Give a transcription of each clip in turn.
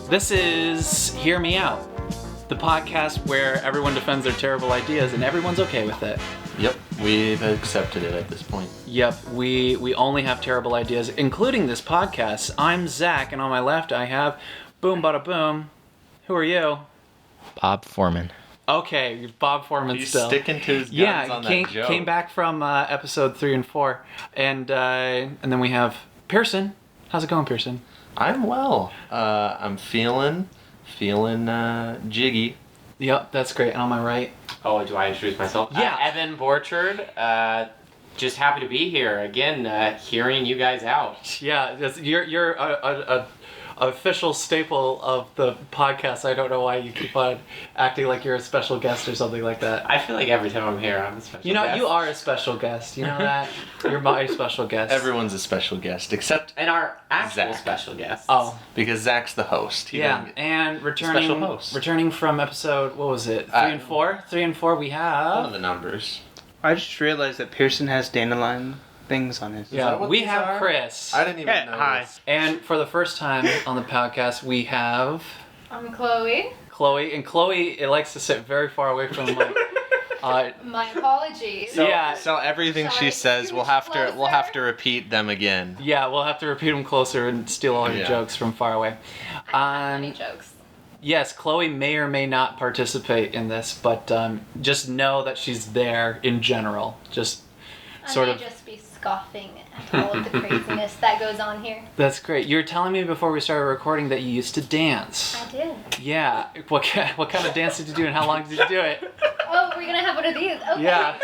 This is Hear Me Out, the podcast where everyone defends their terrible ideas and everyone's okay with it. Yep, we've accepted it at this point. Yep, we only have terrible ideas, including this podcast. I'm Zach, and on my left I have Boom Bada Boom. Who are you? Bob Foreman. Okay, Bob Foreman He's still. sticking to his guns on that joke. Came back from episode 3 and 4. And then we have Pearson. How's it going, Pearson? I'm well. I'm feeling jiggy. Yep, that's great. And on my right? Oh, do I introduce myself? Yeah. Evan Borchard. Just happy to be here again, hearing you guys out. Yeah, you're a official staple of the podcast. I don't know why you keep on acting like you're a special guest or something like that. I feel like every time I'm here, I'm a special guest. You are a special guest. You know that? You're my special guest. Everyone's a special guest, except And our actual Zach. Special guest. Oh. because Zach's the host. And special host. returning from episode, what was it? 3 and 4? 3 and 4 we have... One of the numbers. I just realized that Pearson has dandelion things on his. Yeah, that what we these have are? Chris. I didn't even Hey, know. hi. this. And for the first time on the podcast, we have I'm Chloe. Chloe. And Chloe, it likes to sit very far away from the mic. My apologies. Yeah. So everything Shall she I says, scoot we'll have to closer? repeat them again. Yeah, we'll have to repeat them closer and steal all your Yeah. jokes from far away. Funny jokes. Yes, Chloe may or may not participate in this, but just know that she's there in general. Just I sort may of. just be scoffing at all of the craziness that goes on here. That's great. You were telling me before we started recording that you used to dance. I did. Yeah. What kind of dance did you do and how long did you do it? Oh, we're gonna have one of these. Okay. Yeah.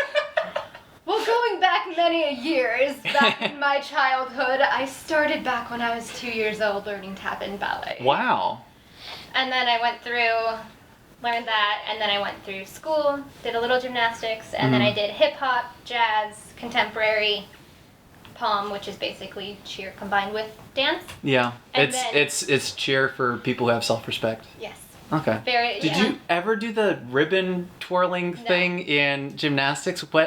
Well, going back many years, back in my childhood, I started back when I was 2 years old learning tap and ballet. Wow. And then I went through, learned that, and then I went through school, did a little gymnastics, and then I did hip hop, jazz, contemporary, pom, which is basically cheer combined with dance. Yeah. And It's cheer for people who have self-respect. Yes. Okay. Very. Did yeah. you ever do the ribbon twirling No. thing in gymnastics? It was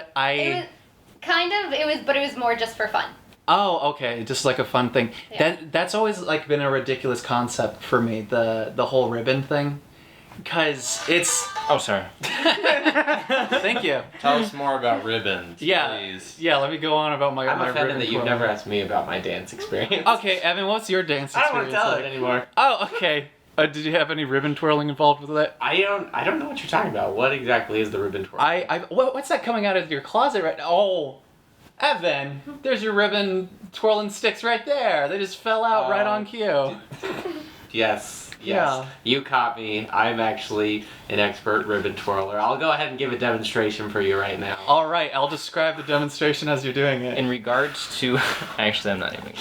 but it was more just for fun. Oh, okay, just like a fun thing. Yeah. That's always like been a ridiculous concept for me, the whole ribbon thing, because it's. Oh, sorry. Thank you. Tell us more about ribbons, Yeah, please. yeah. Let me go on about my I'm my offended ribbon that you've twirling. never asked me about my dance experience. Okay, Evan, what's your dance I experience? don't want to tell like? it anymore. Oh, okay. Did you have any ribbon twirling involved with it? I don't know what you're talking about. What exactly is the ribbon twirl? What's that coming out of your closet right now? Oh, Evan, there's your ribbon twirling sticks right there. They just fell out right on cue. Yes. Yeah. You caught me. I'm actually an expert ribbon twirler. I'll go ahead and give a demonstration for you right now. All right, I'll describe the demonstration as you're doing it. In regards to... Actually, I'm not even...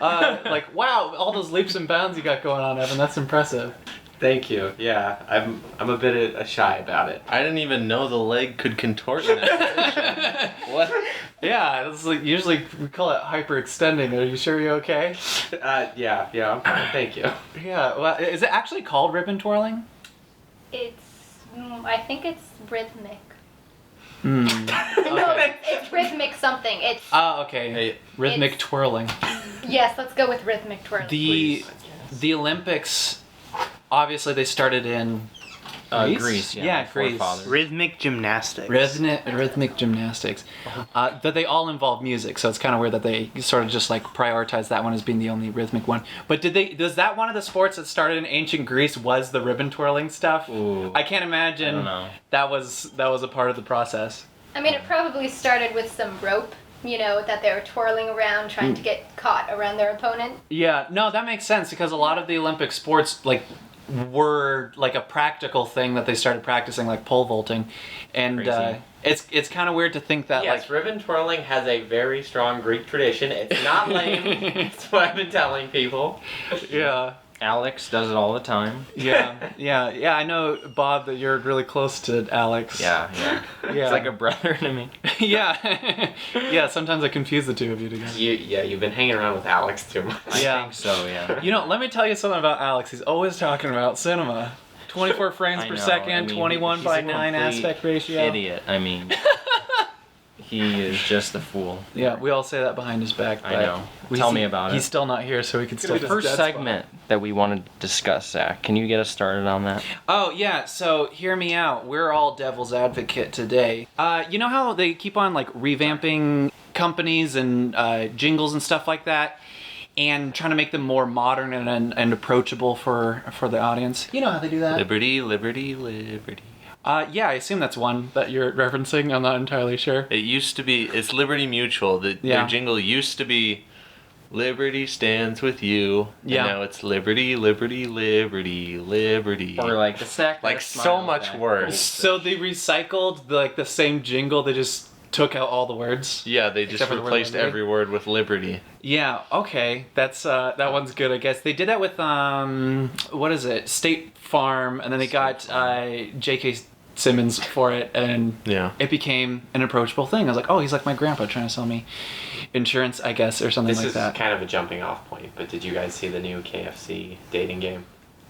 Like, wow, all those leaps and bounds you got going on, Evan. That's impressive. Thank you. Yeah, I'm a bit shy about it. I didn't even know the leg could contort in that position. What? Yeah, it's like, usually we call it hyperextending. Are you sure you're okay? Yeah, I'm fine. Thank you. Yeah, well, is it actually called ribbon twirling? I think it's rhythmic. Hmm. No, it's rhythmic something. It's Oh, okay. Hey, Rhythmic it's- twirling. yes. Let's go with rhythmic twirling. The Olympics, obviously they started in Greece, yeah. Yeah, my Greece. forefathers. Rhythmic gymnastics. Rhythmic gymnastics. But they all involve music, so it's kind of weird that they sort of just like prioritize that one as being the only rhythmic one. But does that one of the sports that started in ancient Greece was the ribbon twirling stuff? Ooh. I can't imagine I don't know. that was a part of the process. I mean, it probably started with some rope, that they were twirling around trying to get caught around their opponent. Yeah, no, that makes sense because a lot of the Olympic sports were like a practical thing that they started practicing, like pole vaulting, and Crazy. it's kind of weird to think that Yes, ribbon twirling has a very strong Greek tradition. It's not lame. That's what I've been telling people. yeah. Alex does it all the time. Yeah. I know, Bob, that you're really close to Alex. Yeah. Yeah. It's like a brother to me. Yeah. Yeah, sometimes I confuse the two of you together. You've been hanging around with Alex too much. Yeah. I think so, yeah. Let me tell you something about Alex. He's always talking about cinema. 24 frames I per know, second, I mean, 21 he's by a 9 complete aspect ratio. Idiot, I mean. he is just a fool. Yeah, we all say that behind his back. I but know. Tell me about it. He's still not here, so we can still. The first segment that we wanted to discuss, Zach. Can you get us started on that? Oh yeah, so hear me out. We're all devil's advocate today. You know how they keep on like revamping companies and jingles and stuff like that, and trying to make them more modern and approachable for the audience. You know how they do that? Liberty, liberty, liberty. Yeah, I assume that's one that you're referencing. I'm not entirely sure. It used to be, it's Liberty Mutual. Their jingle used to be, Liberty stands with you. Yeah. And now it's Liberty, liberty, liberty, liberty. Or like the snack. Like that so smiles much back. worse. So they recycled the same jingle. They just took out all the words. Yeah, they just Except for the word replaced liberty. every word with liberty. Yeah. Okay. That's that one's good. I guess they did that with what is it? State Farm, and then they got J.K. Simmons for it, and Yeah. it became an approachable thing. I was like, oh, he's like my grandpa trying to sell me insurance, I guess, or something This like is that. kind of a jumping off point, but did you guys see the new KFC dating game?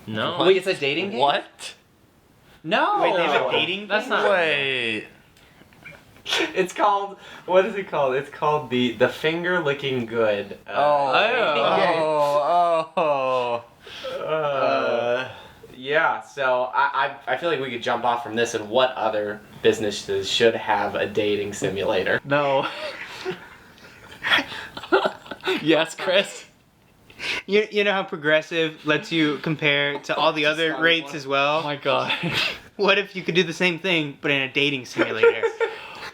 No. Wait, it's a dating game? What? No. Wait, they have a dating That's thing? not. Wait. It's called, what is it called? It's called the Finger Licking Good. Yeah, so I feel like we could jump off from this, and what other businesses should have a dating simulator? No. Yes, Chris. You know how Progressive lets you compare to all the other rates as Oh well? my god. What if you could do the same thing, but in a dating simulator?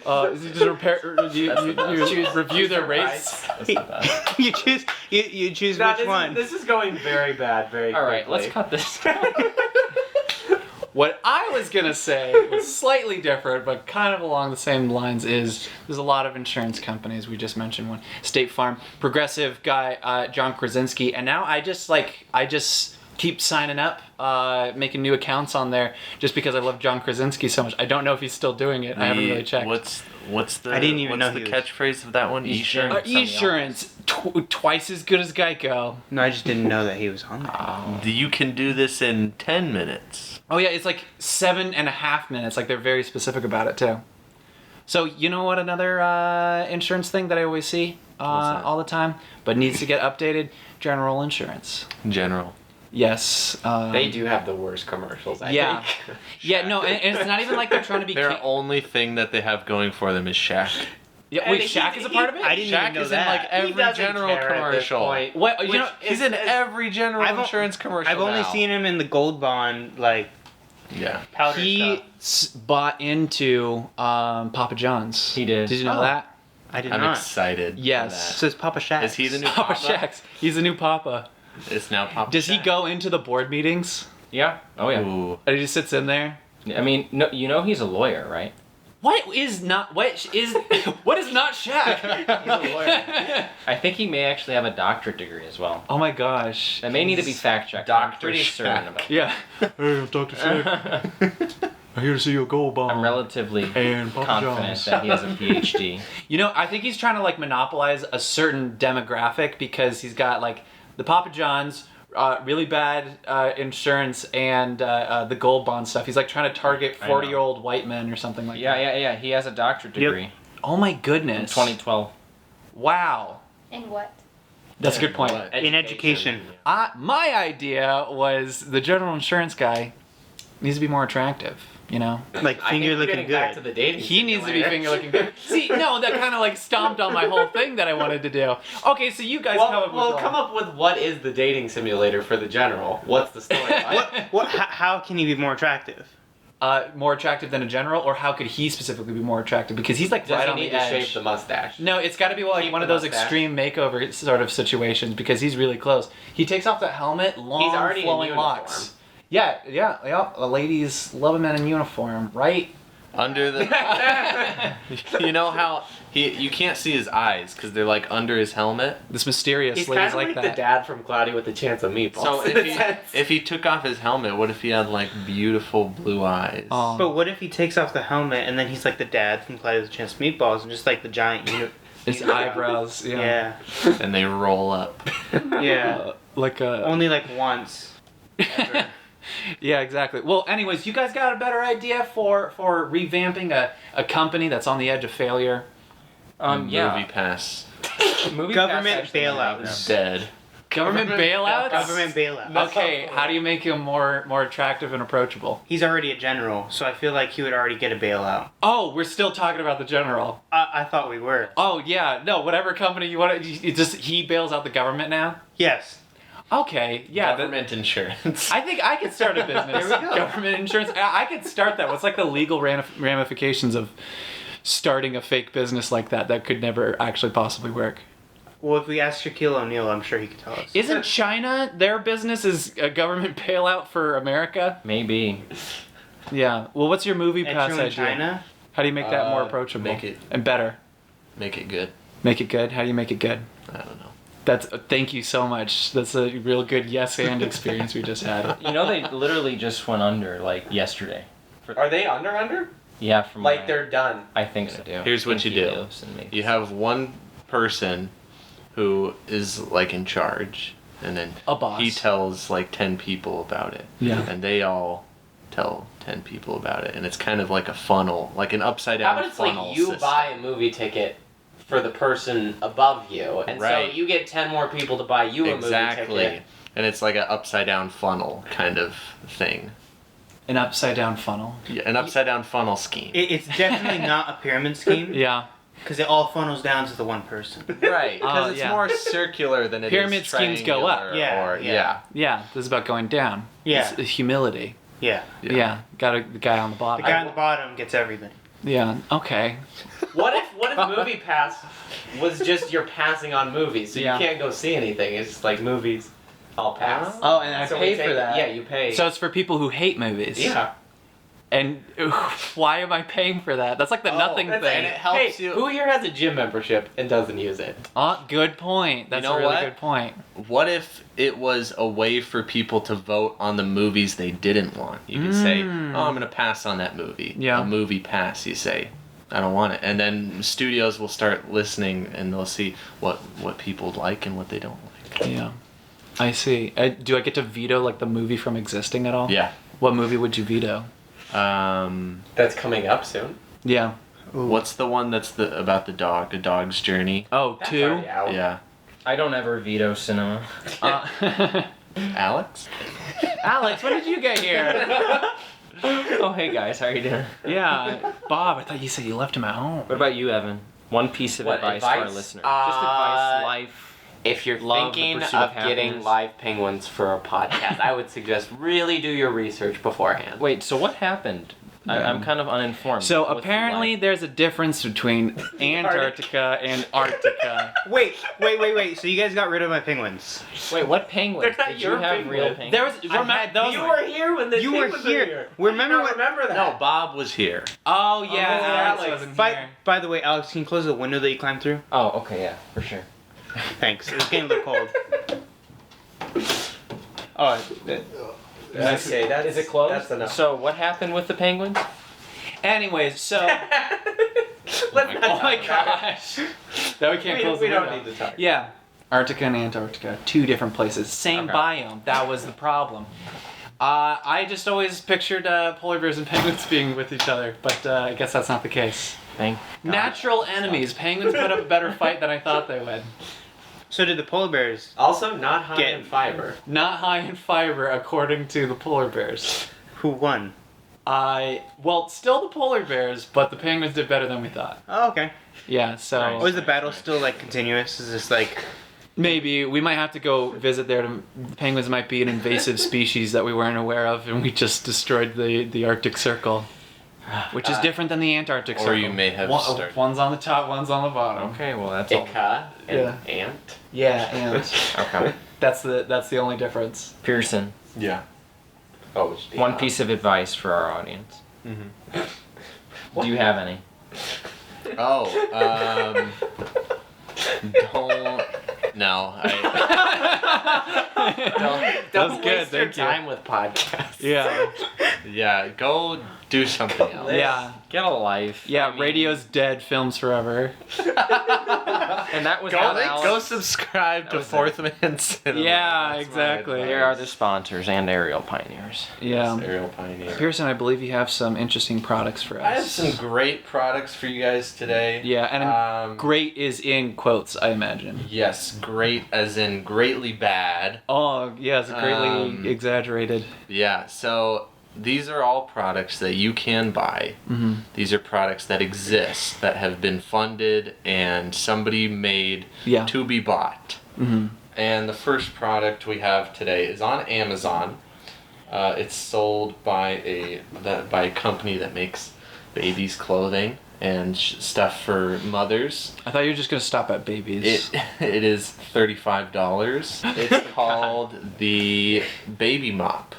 Is it just you review their rates? That's the best. you choose which one. This is going very bad, very All right, quickly. let's cut this. What I was gonna say was slightly different, but kind of along the same lines. Is there's a lot of insurance companies. We just mentioned one, State Farm, Progressive guy, John Krasinski, and now I just keep signing up, making new accounts on there just because I love John Krasinski so much. I don't know if he's still doing it. I haven't really checked. What's the I didn't even know the he was- catchphrase of that one? Insurance. Insurance, twice as good as Geico. No, I just didn't know that he was on there. You can do this in 10 minutes. Oh yeah, it's like 7.5 minutes. Like they're very specific about it too. So you know what another insurance thing that I always see that? all the time, but needs to get updated? General insurance. General. Yes. They do have the worst commercials, I Yeah. think. Yeah, no, and it's not even like they're trying to be. Their only thing that they have going for them is Shaq. Yeah, And wait, he- Shaq is a part of it. I didn't Shaq even know is that. in like He every doesn't general care at this commercial. point. What you Which know? He's in every general I've o- insurance commercial. I've only now. seen him in the Gold Bond, like, Yeah. powder He stuff. bought into Papa John's. He did. Did you know Oh. that? I did I'm not. excited. for Yes. So it's Papa Shack. that. Is he the new Papa Papa? Shaq's. He's the new Papa. It's now Papa. Does he Shaq. go into the board meetings? Yeah. Oh yeah. Ooh. And he just sits in there? I mean, no, you know he's a lawyer, right? What is not Shaq? He's a lawyer. I think he may actually have a doctorate degree as well. Oh my gosh. That may need to be fact checked. I'm Dr. pretty Shack. certain about it. Yeah. Hey, I'm Dr. Shaq. I'm here to see your gold bomb. I'm relatively And Papa confident John's. that he has a PhD. You know, I think he's trying to like monopolize a certain demographic because he's got like the Papa John's, really bad insurance, and the gold bond stuff. He's like trying to target I know. 40-year-old white men or something like that. Yeah. He has a doctorate Yep. degree Oh my in goodness. 2012. Wow. And what? That's a good point. What? In education. My idea was the general insurance guy needs to be more attractive, you know? Like, I think finger we're looking getting back to good. the dating He needs to be simulator. finger looking good. See, no, that kind of like stomped on my whole thing that I wanted to do. Okay, so you guys come up with Well, one. come up with what is the dating simulator for the general? What's the story? How can he be more attractive? More attractive than a general, or how could he specifically be more attractive? Because he's like Does right he on need the to edge. shape the mustache? No, it's got to be like Keep one of the those mustache. extreme makeover sort of situations because he's really close. He takes off the helmet, long He's already in flowing uniform. locks. Yeah. The ladies love him in a uniform, right? Under the. You know how you can't see his eyes because they're like under his helmet. This mysterious He's ladies kind of like that. the dad from Cloudy with a Chance of Meatballs. So in a sense. if he took off his helmet, what if he had like beautiful blue eyes? Oh. But what if he takes off the helmet and then he's like the dad from Cloudy with a Chance of Meatballs and just like the giant His eyebrows, Yeah. And they roll up. Yeah. like a. Only like once. Ever. Yeah, exactly. Well, anyways, you guys got a better idea for revamping a company that's on the edge of failure? Yeah. Movie pass. Movie Government pass actually bailouts. Dead. Government bailouts? Government bailout. Okay, how do you make him more attractive and approachable? He's already a general, so I feel like he would already get a bailout. Oh, we're still talking about the general. I thought we were. Oh yeah, no, whatever company you want to, he bails out the government now. Yes. Okay, yeah. Government insurance. I think I could start a business. There we go. Government insurance. I could start that. What's like the legal ramifications of starting a fake business like that could never actually possibly work? Well, if we ask Shaquille O'Neal, I'm sure he could tell us. Isn't China, their business is a government bailout for America? Maybe. Yeah. Well, what's your movie At pass you in idea? China? How do you make that more approachable? make it- and better. Make it good. Make it good. How do you make it good? I don't know. Thank you so much. That's a real good yes and experience we just had. You know, they literally just went under like yesterday. Are they under? Yeah, from Like my- they're done. I think so. Here's what you do. Helios and Macy's. You have one person who is like in charge, and then A boss. he tells like 10 people about it. Yeah. And they all tell 10 people about it, and it's kind of like a funnel, like an upside How down about it's funnel like you system. buy a movie ticket for the person above you, and Right. so you get 10 more people to buy you a movie Exactly. ticket. And it's like an upside down funnel kind of thing. An upside down funnel. Yeah, an upside down funnel scheme. It's definitely not a pyramid scheme Yeah. because it all funnels down to the one person. Right, because it's yeah. more circular than it Pyramid is schemes go up. triangular Yeah, or, yeah. Yeah. This is about going down. Yeah. It's humility. Yeah. Yeah. Got the guy on the The bottom. guy on the bottom gets everything. Yeah. Okay. What if Movie Pass was just you're passing on movies, so Yeah. you can't go see anything. It's just like movies, I'll pass. Oh, and I So pay we for take- that. Yeah, you pay. So it's for people who hate movies. yeah. And why am I paying for that? That's like the nothing That's- thing. and it helps hey, you- Who here has a gym membership and doesn't use it? Good point. That's know a really what? good point. What if it was a way for people to vote on the movies they didn't want? You could say, Mm. "Oh, I'm going to pass on that movie." Yeah. A movie pass. You say, "I don't want it," and then studios will start listening and they'll see what people like and what they don't like. Yeah. I see. Do I get to veto like the movie from existing at all? Yeah. What movie would you veto? That's coming up soon. Yeah. What's the one that's about the dog, a dog's journey? Oh, That's two. already out. Yeah. I don't ever veto cinema. Alex? Alex, when did you get here? Oh, hey guys, how are you doing? Yeah, Bob. I thought you said you left him at home. What about you, Evan? One piece of What, advice, for our advice? listeners. Just advice, life. If you're Love, the thinking pursuit of of getting happiness. live penguins for a podcast, I would suggest really do your research beforehand. Wait, so what happened? I'm kind of uninformed. So What's apparently, life? there's a difference between Antarctica and Arctica. Wait. So you guys got rid of my penguins. Wait, what penguins? They're not Did you your have penguins. real penguins? There was those. You were here when the You were penguins here. were Remember I don't what- remember that. No, Bob was here. Oh yeah, Oh, Alex Alex. wasn't here. By the way, Alex, can you close the window that you climbed through? Oh, okay, yeah, for sure. Thanks. It's getting a little cold. Oh, Okay, that's, Is it closed? That's enough. So what happened with the penguins? Anyways, so Let's not oh my talk about it. gosh, now we can't close We the don't window. need to talk. Yeah, Arctica and Antarctica, two different places, same Okay. biome. That was the problem. I just always pictured polar bears and penguins being with each other, but I guess that's not the case. Thank God. Natural enemies. Penguins put up a better fight than I thought they would. so did the polar bears. Also, not high Get- in fiber. Not high in fiber, according to the polar bears. Who won? Still the polar bears, but the penguins did better than we thought. Oh, okay. Yeah, so Nice. Or is the battle still like continuous? Is this like? maybe we might have to go visit there. Penguins might be an invasive species that we weren't aware of, and we just destroyed the Arctic Circle, which is different than the Antarctic Or Circle. you may have started. One's on the top, one's on the bottom. Okay, well that's all. Ica and Yeah. ant. Yeah, and Okay. that's the only difference. Pearson, Yeah. Oh, it should be one up. piece of advice for our audience. Do you have any? Oh, don't No. Don't That's good, waste your thank you. time with podcasts. Yeah. Go do something else. Yeah. Get a life. Yeah, I mean, radio's dead, film's forever. And that was how Alex. Go subscribe to was Fourth Man Cinema. Yeah, That's my exactly. There are advice. the sponsors and aerial pioneers. Yeah. Serial Pioneer. Pearson, I believe you have some interesting products for us. I have some great products for you guys today. Yeah, and great is in quotes, I imagine. Yes, great as in greatly bad. Oh, yeah, it's greatly exaggerated. Yeah, so these are all products that you can buy. Mm-hmm. These are products that exist, that have been funded and somebody made Yeah. to be bought. Mm-hmm. And the first product we have today is on Amazon. It's sold by a company that makes babies' clothing and stuff for mothers. I thought you were just going to stop at babies. It is $35. It's called the Baby Mop.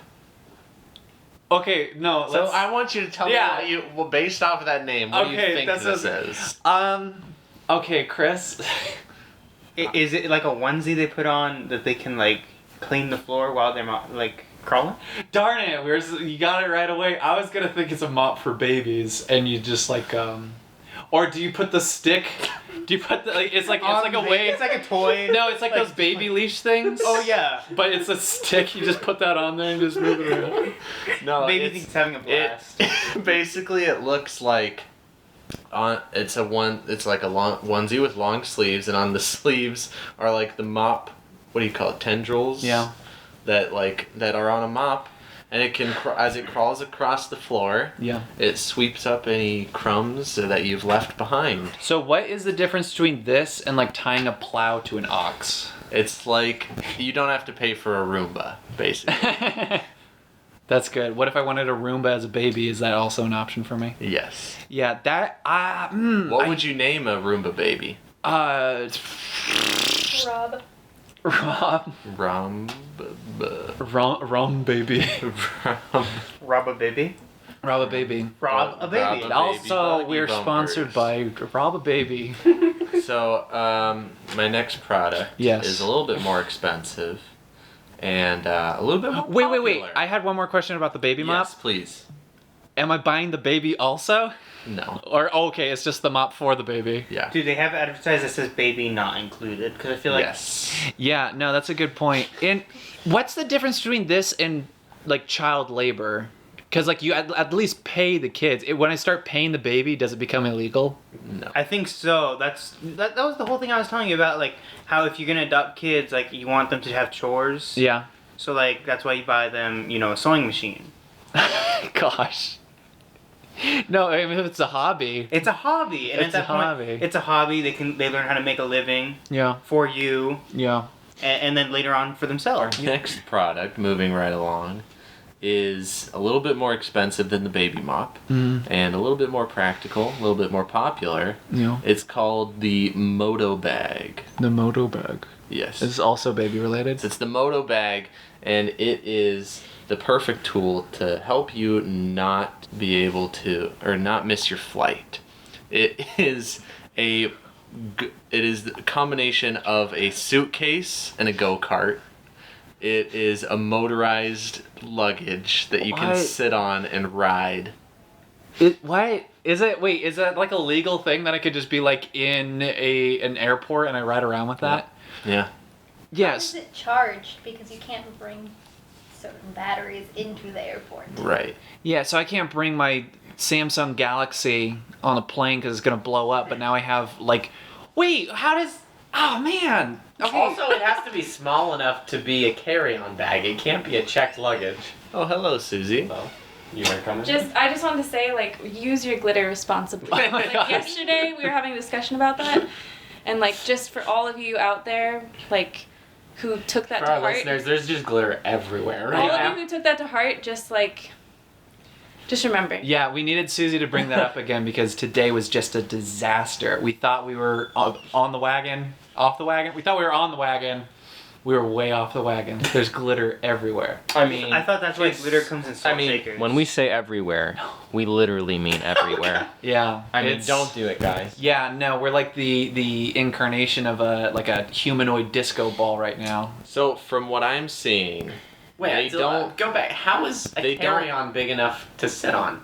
Okay, no, So let's... I want you to tell Yeah. me based off of that name, what do you Okay, think that's this a- is? Okay, Chris. Is it like a onesie they put on that they can like clean the floor while they're like crawling? Darn it, you got it right away. I was going to think it's a mop for babies, and you just like, or do you put the stick... Do you put the, like, it's like a way... It's like a toy. No, it's like those baby leash things. Oh yeah. But it's a stick, you just put that on there and just move it around. No, Baby it's- thinks it's having a blast. basically it looks like it's like a long onesie with long sleeves, and on the sleeves are like the mop, what do you call it, tendrils? Yeah. That are on a mop, and it can as it crawls across the floor, Yeah. it sweeps up any crumbs that you've left behind. So what is the difference between this and like tying a plow to an ox? It's like you don't have to pay for a Roomba, basically. That's good. What if I wanted a Roomba as a baby? Is that also an option for me? Yes. Yeah, that What would you name a Roomba baby? Rob. Rob Rum baby. Rob a baby. Rob a baby. Rob a baby. Rob a- Also, Buggy we're bumpers. sponsored by Rob a baby. So, my next product Yes. is a little bit more expensive and a little bit more Wait. popular. I had one more question about the baby mop. Yes, please. Am I buying the baby also? No. Or okay, it's just the mop for the baby. Yeah. Do they have advertised that says baby not included? Because I feel like Yes. Yeah, no, that's a good point. And what's the difference between this and like child labor? Because like you at least pay the kids. When I start paying the baby, does it become illegal? No. I think so. That was the whole thing I was telling you about, like how if you're gonna adopt kids, like you want them to have chores. Yeah. So like that's why you buy them, a sewing machine. Gosh. No, I mean if it's a hobby. It's a hobby, and It's at that a hobby. point, it's a hobby. They learn how to make a living Yeah. for you, Yeah. and then later on for Our themselves. next product, moving right along, is a little bit more expensive than the Baby Mop and a little bit more practical, a little bit more popular. Yeah. It's called the Moto Bag. The Moto Bag. Yes. Is this also baby related? It's the Moto Bag, and it is the perfect tool to help you not be able to, or not miss your flight. It is a combination of a suitcase and a go-kart. It is a motorized luggage that you can What? sit on and ride. Why is it? Wait, is that like a legal thing that I could just be like in an airport and I ride around with that? Yeah. How Yes. is it charged? Because you can't bring certain batteries into the airport. Right. Yeah, so I can't bring my Samsung Galaxy on a plane because it's gonna blow up. But now I have like, wait, how does? Oh man. Okay. Also, it has to be small enough to be a carry-on bag. It can't be a checked luggage. Oh, hello, Susie. So, you want to come in? I just wanted to say, like, use your glitter responsibly. Oh my Like, gosh. yesterday we were having a discussion about that, and like, just for all of you out there, like, who took that For to our heart, listeners, there's just glitter everywhere right all now. of you who took that to heart, just remember. Yeah, we needed Susie to bring that up again because today was just a disaster. We thought we were on the wagon, off the wagon. We thought we were on the wagon. We were way off the wagon. There's glitter everywhere. I mean, I thought that's why glitter comes in salt shakers. When we say everywhere, we literally mean everywhere. Yeah. I mean, it's- don't do it, guys. Yeah, no, we're like the incarnation of a humanoid disco ball right now. So from what I'm seeing, they don't. go back. How is They a don't- carry-on big enough to sit on?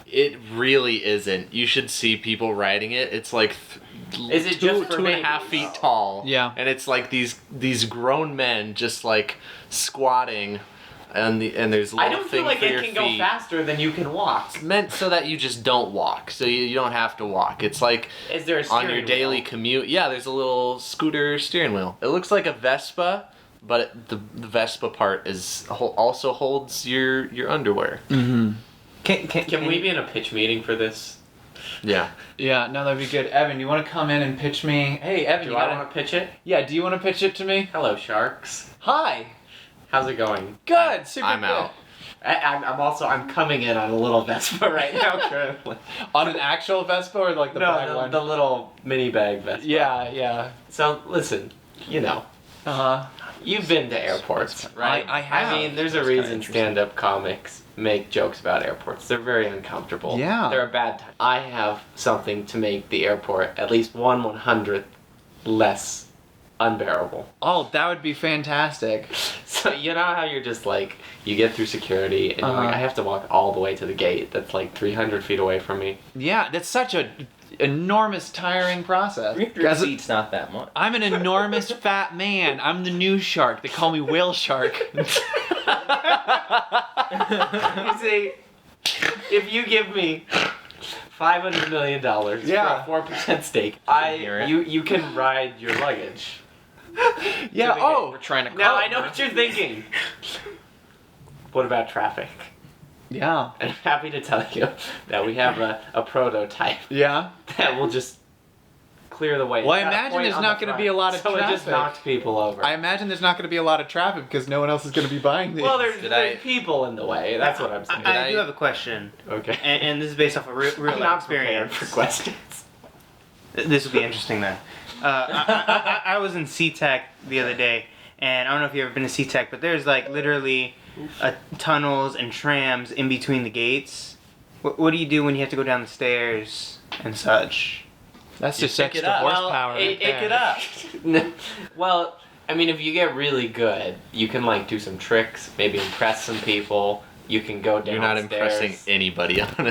It really isn't. You should see people riding it. It's like Is it just for 2.5 babies? feet tall. Yeah. And it's like these grown men just like squatting, and there's a I little don't thing feel like for it your can feet. go faster than you can walk. It's meant so that you just don't walk. So you don't have to walk. It's like Is there a on your steering daily wheel? commute. Yeah, there's a little scooter steering wheel. It looks like a Vespa, but the Vespa part is also holds your underwear. Mm-hmm. Can we be in a pitch meeting for this? Yeah. Yeah, no, that'd be good. Evan, you want to come in and pitch me? Hey, Evan, Do you I gotta... want to pitch it? Yeah, do you want to pitch it to me? Hello, sharks. Hi. How's it going? Good. Super I'm good. out. I'm coming in on a little Vespa right now currently. On an actual Vespa or like the bag No, one? the little mini bag Vespa. Yeah. So listen, Uh-huh. you've been to airports, right? I have. I mean, there's a That's kinda reason interesting. stand-up comics make jokes about airports. They're very uncomfortable. Yeah. They're a bad time. I have something to make the airport at least 1/100th less unbearable. Oh, that would be fantastic. So you know how you're just like, you get through security and you're like, Uh-huh. I have to walk all the way to the gate that's like 300 feet away from me. Yeah, that's such a enormous, tiring process. 300 As a- feet's not that much. I'm an enormous fat man. I'm the new shark. They call me whale shark. You see, if you give me $500 million Yeah. for a 4% stake, hear it. you can ride your luggage. Yeah. We're trying to. Now I know what you're thinking. What about traffic? Yeah. And I'm happy to tell you that we have a prototype Yeah. that will just clear the way. Well, I It's got a imagine point there's on not the gonna front, be a lot of so it just traffic. knocks people over. I imagine there's not going to be a lot of traffic because no one else is going to be buying these. well, there's I- people in the way. That's what I'm saying. I do have a question, Okay. and this is based off of real I'm life not prepared experience. for questions. This will be interesting then. I was in SeaTac the other day, and I don't know if you've ever been to SeaTac, but there's like literally tunnels and trams in between the gates. What do you do when you have to go down the stairs and such? That's You just pick it extra up. horsepower. right Pick there. it up. Well, I mean, if you get really good, you can like do some tricks, maybe impress some people. You can go downstairs. You're not impressing anybody on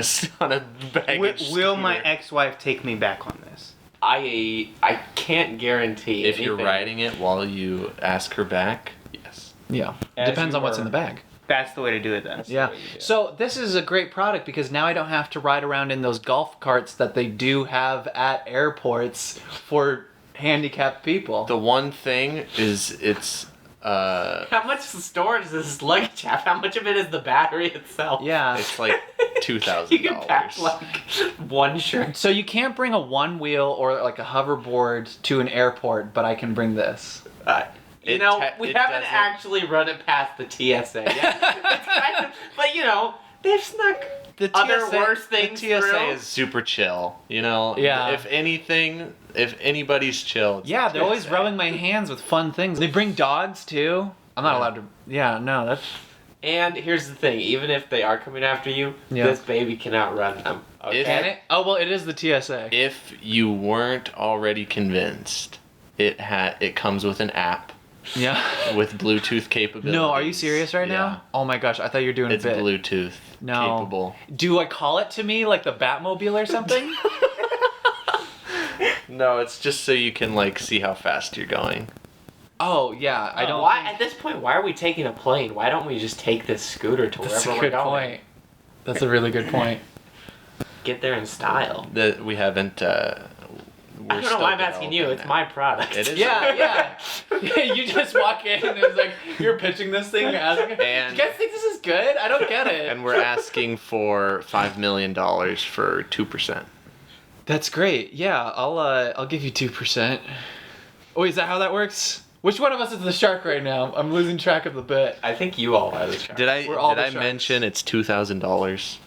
a baggage. Will my scooter. ex-wife take me back on this? I can't guarantee If you're anything. riding it while you ask her back, yes. Yeah. As Depends you on what's were- in the bag. That's the way to do it then. Yeah. what you do. So this is a great product because now I don't have to ride around in those golf carts that they do have at airports for handicapped people. The one thing is it's How much storage does this luggage have? How much of it is the battery itself? Yeah. it's like $2,000. You can pack like one shirt. So you can't bring a one wheel or like a hoverboard to an airport, but I can bring this. You It know, te- we it haven't doesn't- actually run it past the TSA yet. It's kind of, but you know, they've snuck The other worse things The TSA through. is super chill. You know. Yeah. If anything, if anybody's chill. It's Yeah, the they're always TSA. rubbing my hands with fun things. They bring dogs too. I'm not allowed to. Yeah, no, that's. And here's the thing: even if they are coming after you, Yeah. this baby can outrun them. Okay? Can it? Oh well, it is the TSA. If you weren't already convinced, it comes with an app Yeah. with Bluetooth capabilities. No, are you serious right Yeah. now? Oh my gosh, I thought you were doing It's a bit. Bluetooth No. capable. Do I call it to me like the Batmobile or something? No, it's just so you can like see how fast you're going. Oh yeah, I don't. Why at this point? Why are we taking a plane? Why don't we just take this scooter to That's wherever a we're good going? point. That's a really good point. Get there in style. That we haven't. I don't know why I'm asking you. It's my product. It is. Yeah. You just walk in and it's like you're pitching this thing. You're asking, And- you guys think this is good? I don't get it. And we're asking for $5 million for 2%. That's great. Yeah, I'll give you 2%. Oh, is that how that works? Which one of us is the shark right now? I'm losing track of the bit. I think you all are the shark. Did I We're all the sharks. mention it's $2,000?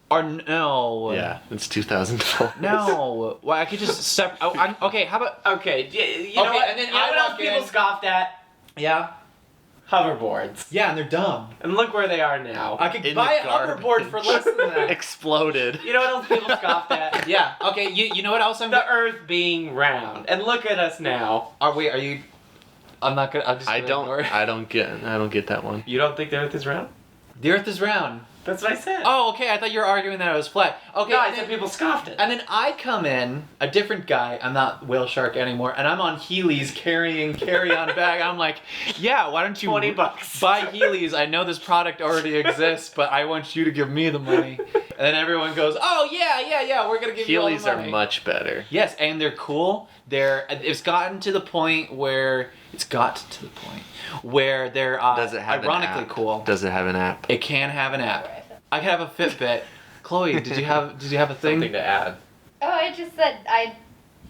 Or no. Yeah, it's $2,000. No. Well, I could just okay, how about Okay, you know Okay, what? and then you know I what else walk people in. scoffed at? yeah? hoverboards. Yeah, and they're dumb. And look where they are now. I could In buy a the hoverboard garbage. for less than that. Exploded. You know what else people scoffed at? Yeah. Okay. You know what else I'm? The Earth being round. And look at us now. Are you? I'm not gonna. I'm just. I Gonna don't. ignore it. I don't get that one. You don't think the Earth is round? The Earth is round. That's what I said. Oh, okay. I thought you were arguing that it was flat. Okay. no, I and said then- people scoffed it. And then I come in, a different guy. I'm not Whale Shark anymore, and I'm on Heelys carrying carry-on bag. I'm like, yeah, why don't you $20. buy Heelys? I know this product already exists, but I want you to give me the money. And then everyone goes, oh yeah, we're gonna give you all the Heelys money. are much better. Yes, and they're cool. It's gotten to the point where they're Does it have ironically an app? cool. Does it have an app? It can have an app. I can have a Fitbit. Chloe, did you have a thing? Something to add. Oh, I just said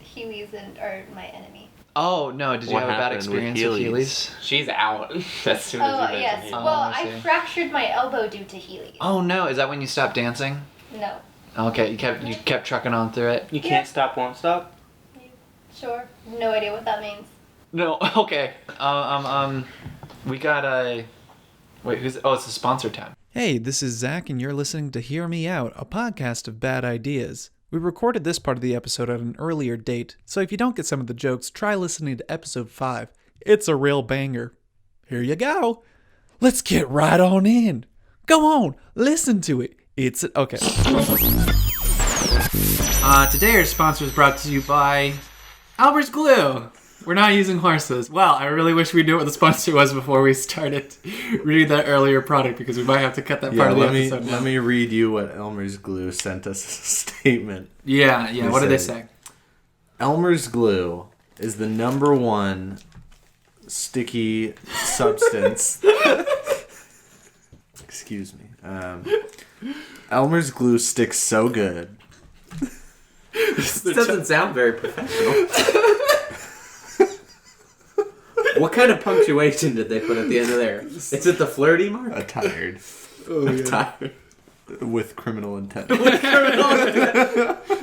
Heelys are my enemy. Oh no! Did you What have a bad happened with experience with Heelys? Heelys? She's out as soon as Oh, you mention yes. Heelys. Oh, Well, I I see. fractured my elbow due to Heelys. Oh no! Is that when you stopped dancing? No. Okay, you kept trucking on through it. You Yeah. can't stop, won't stop. Sure. No idea what that means. No. Okay. We got a. Wait, who's? Oh, it's the sponsor time. Hey, this is Zach, and you're listening to Hear Me Out, a podcast of bad ideas. We recorded this part of the episode at an earlier date, so if you don't get some of the jokes, try listening to episode 5. It's a real banger. Here you go. Let's get right on in. Go on, listen to it. Okay. Today our sponsor is brought to you by Albert's Glue. We're not using horses. Well, I really wish we knew what the sponsor was before we started reading that earlier product, because we might have to cut that part of the episode. Let me read you what Elmer's Glue sent us as a statement. Yeah. They What did they said- say? Elmer's Glue is the #1 sticky substance. Excuse me. Elmer's Glue sticks so good. This doesn't sound very professional. What kind of punctuation did they put at the end of there? Is it the flirty mark? A tired Tired. with criminal intent.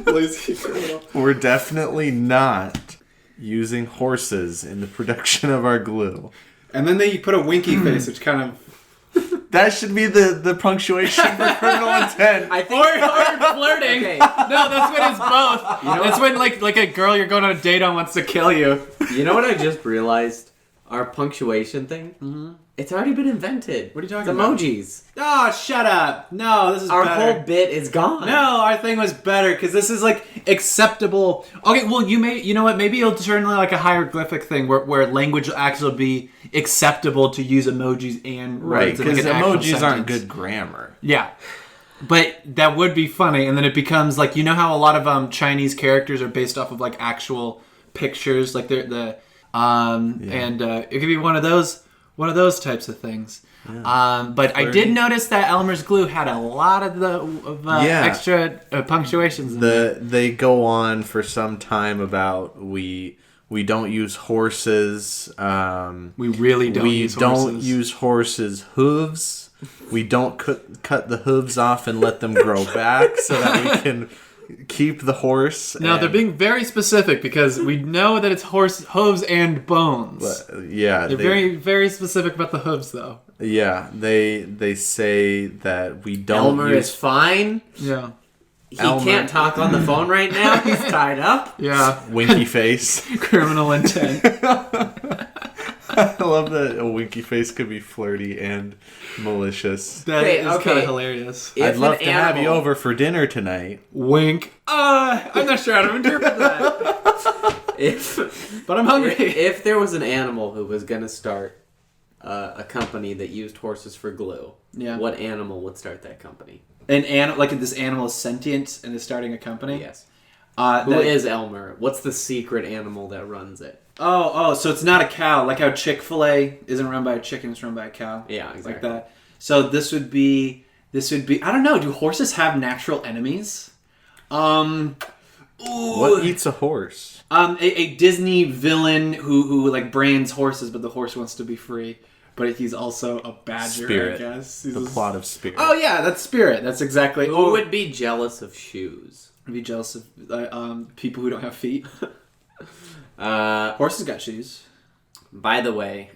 Lazy criminal. We're definitely not using horses in the production of our glue. And then they put a winky face, which kind of... That should be the punctuation for criminal intent. I think. Or flirting. Okay. No, that's when it's both. know That's when like a girl you're going on a date on wants to kill you. You know what I just realized? Our punctuation thing. It's already been invented. What are you talking the about? emojis. Oh, shut up. No, this is Our better. whole bit is gone. No, our thing was better because this is like acceptable. Okay, well you know what? Maybe it'll turn like a hieroglyphic thing where language will actually be acceptable to use emojis and Right, words in, like, because an actual emojis aren't sentence. good grammar. Yeah. But that would be funny, and then it becomes like, you know how a lot of Chinese characters are based off of like actual pictures, like and it could be one of those types of things. But I did notice that Elmer's Glue had a lot of extra punctuations in there. They go on for some time about we don't use horses. We really don't use horses. use horses' hooves. We don't cut the hooves off and let them grow back so that we can keep the horse. No, they're being very specific because we know that it's horse hooves and bones. Yeah, They're very, very specific about the hooves, though. Yeah, they say that we don't Elmer use is fine. Yeah. He Elmer. can't talk on the phone right now. He's tied up. Yeah. winky face. Criminal intent. I love that a winky face could be flirty and malicious. That Okay, is okay. kind of hilarious. If I'd love an to have you animal- over for dinner tonight. Wink. I'm not sure how to interpret that, If but I'm hungry. if there was an animal who was gonna start a company that used horses for glue, Yeah. what animal would start that company? Like this animal is sentient and is starting a company. Yes. Who Who is Elmer? What's the secret animal that runs it? Oh, so it's not a cow. Like how Chick-fil-A isn't run by a chicken, it's run by a cow. Yeah, exactly. Like that. So this would be. I don't know. Do horses have natural enemies? What eats a horse? A Disney villain who like brands horses, but the horse wants to be free. But he's also a badger, Spirit. I guess. The plot of Spirit. Oh yeah, that's Spirit. That's exactly. Who would be jealous of shoes? be jealous of people who don't have feet? By Horses got shoes. the way,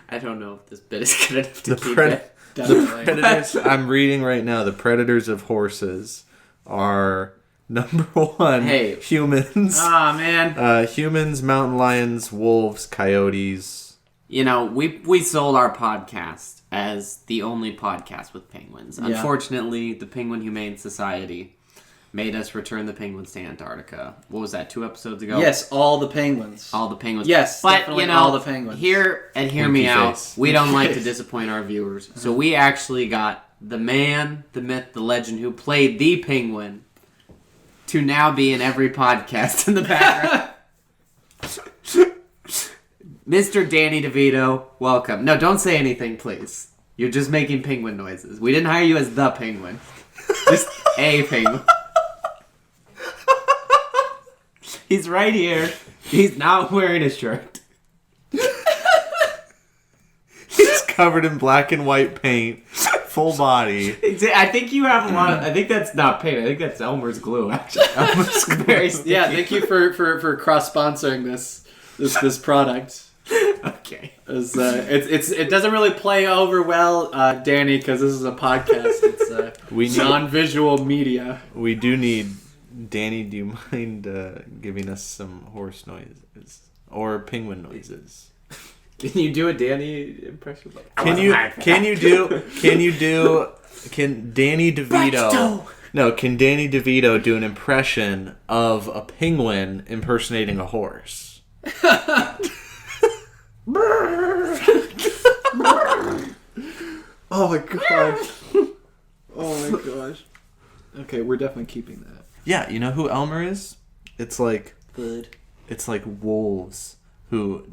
I don't know if this bit is good enough to The keep pred- it. The predators, I'm reading right now, the predators of horses are number 1, Hey. humans. Ah, man. Humans, mountain lions, wolves, coyotes. You know, we sold our podcast as the only podcast with penguins. Yeah. Unfortunately, the Penguin Humane Society made us return the penguins to Antarctica. What was that, 2 episodes ago? Yes, all the penguins. All the penguins. Yes, but definitely you know, all the penguins. Hear Winky me out. face. We don't like to face. disappoint our viewers, so we actually got the man, the myth, the legend who played the penguin to now be in every podcast in the background. Mr. Danny DeVito, welcome. No, don't say anything, please. You're just making penguin noises. We didn't hire you as the penguin. Just a penguin. He's right here. He's not wearing a shirt. He's covered in black and white paint, full body. I think you have a lot of... I think that's not paint. I think that's Elmer's glue, actually. Elmer's very sticky. Yeah, thank you for cross-sponsoring this product. Okay. It doesn't really play over well, Danny, because this is a podcast. It's We need- non-visual media. We do need... Danny, do you mind giving us some horse noises? Or penguin noises? Can you do a Danny impression? Can Danny DeVito... No, can Danny DeVito do an impression of a penguin impersonating a horse? Oh my god. Oh my gosh. Okay, we're definitely keeping that. Yeah, you know who Elmer is? It's like Bud. it's like wolves who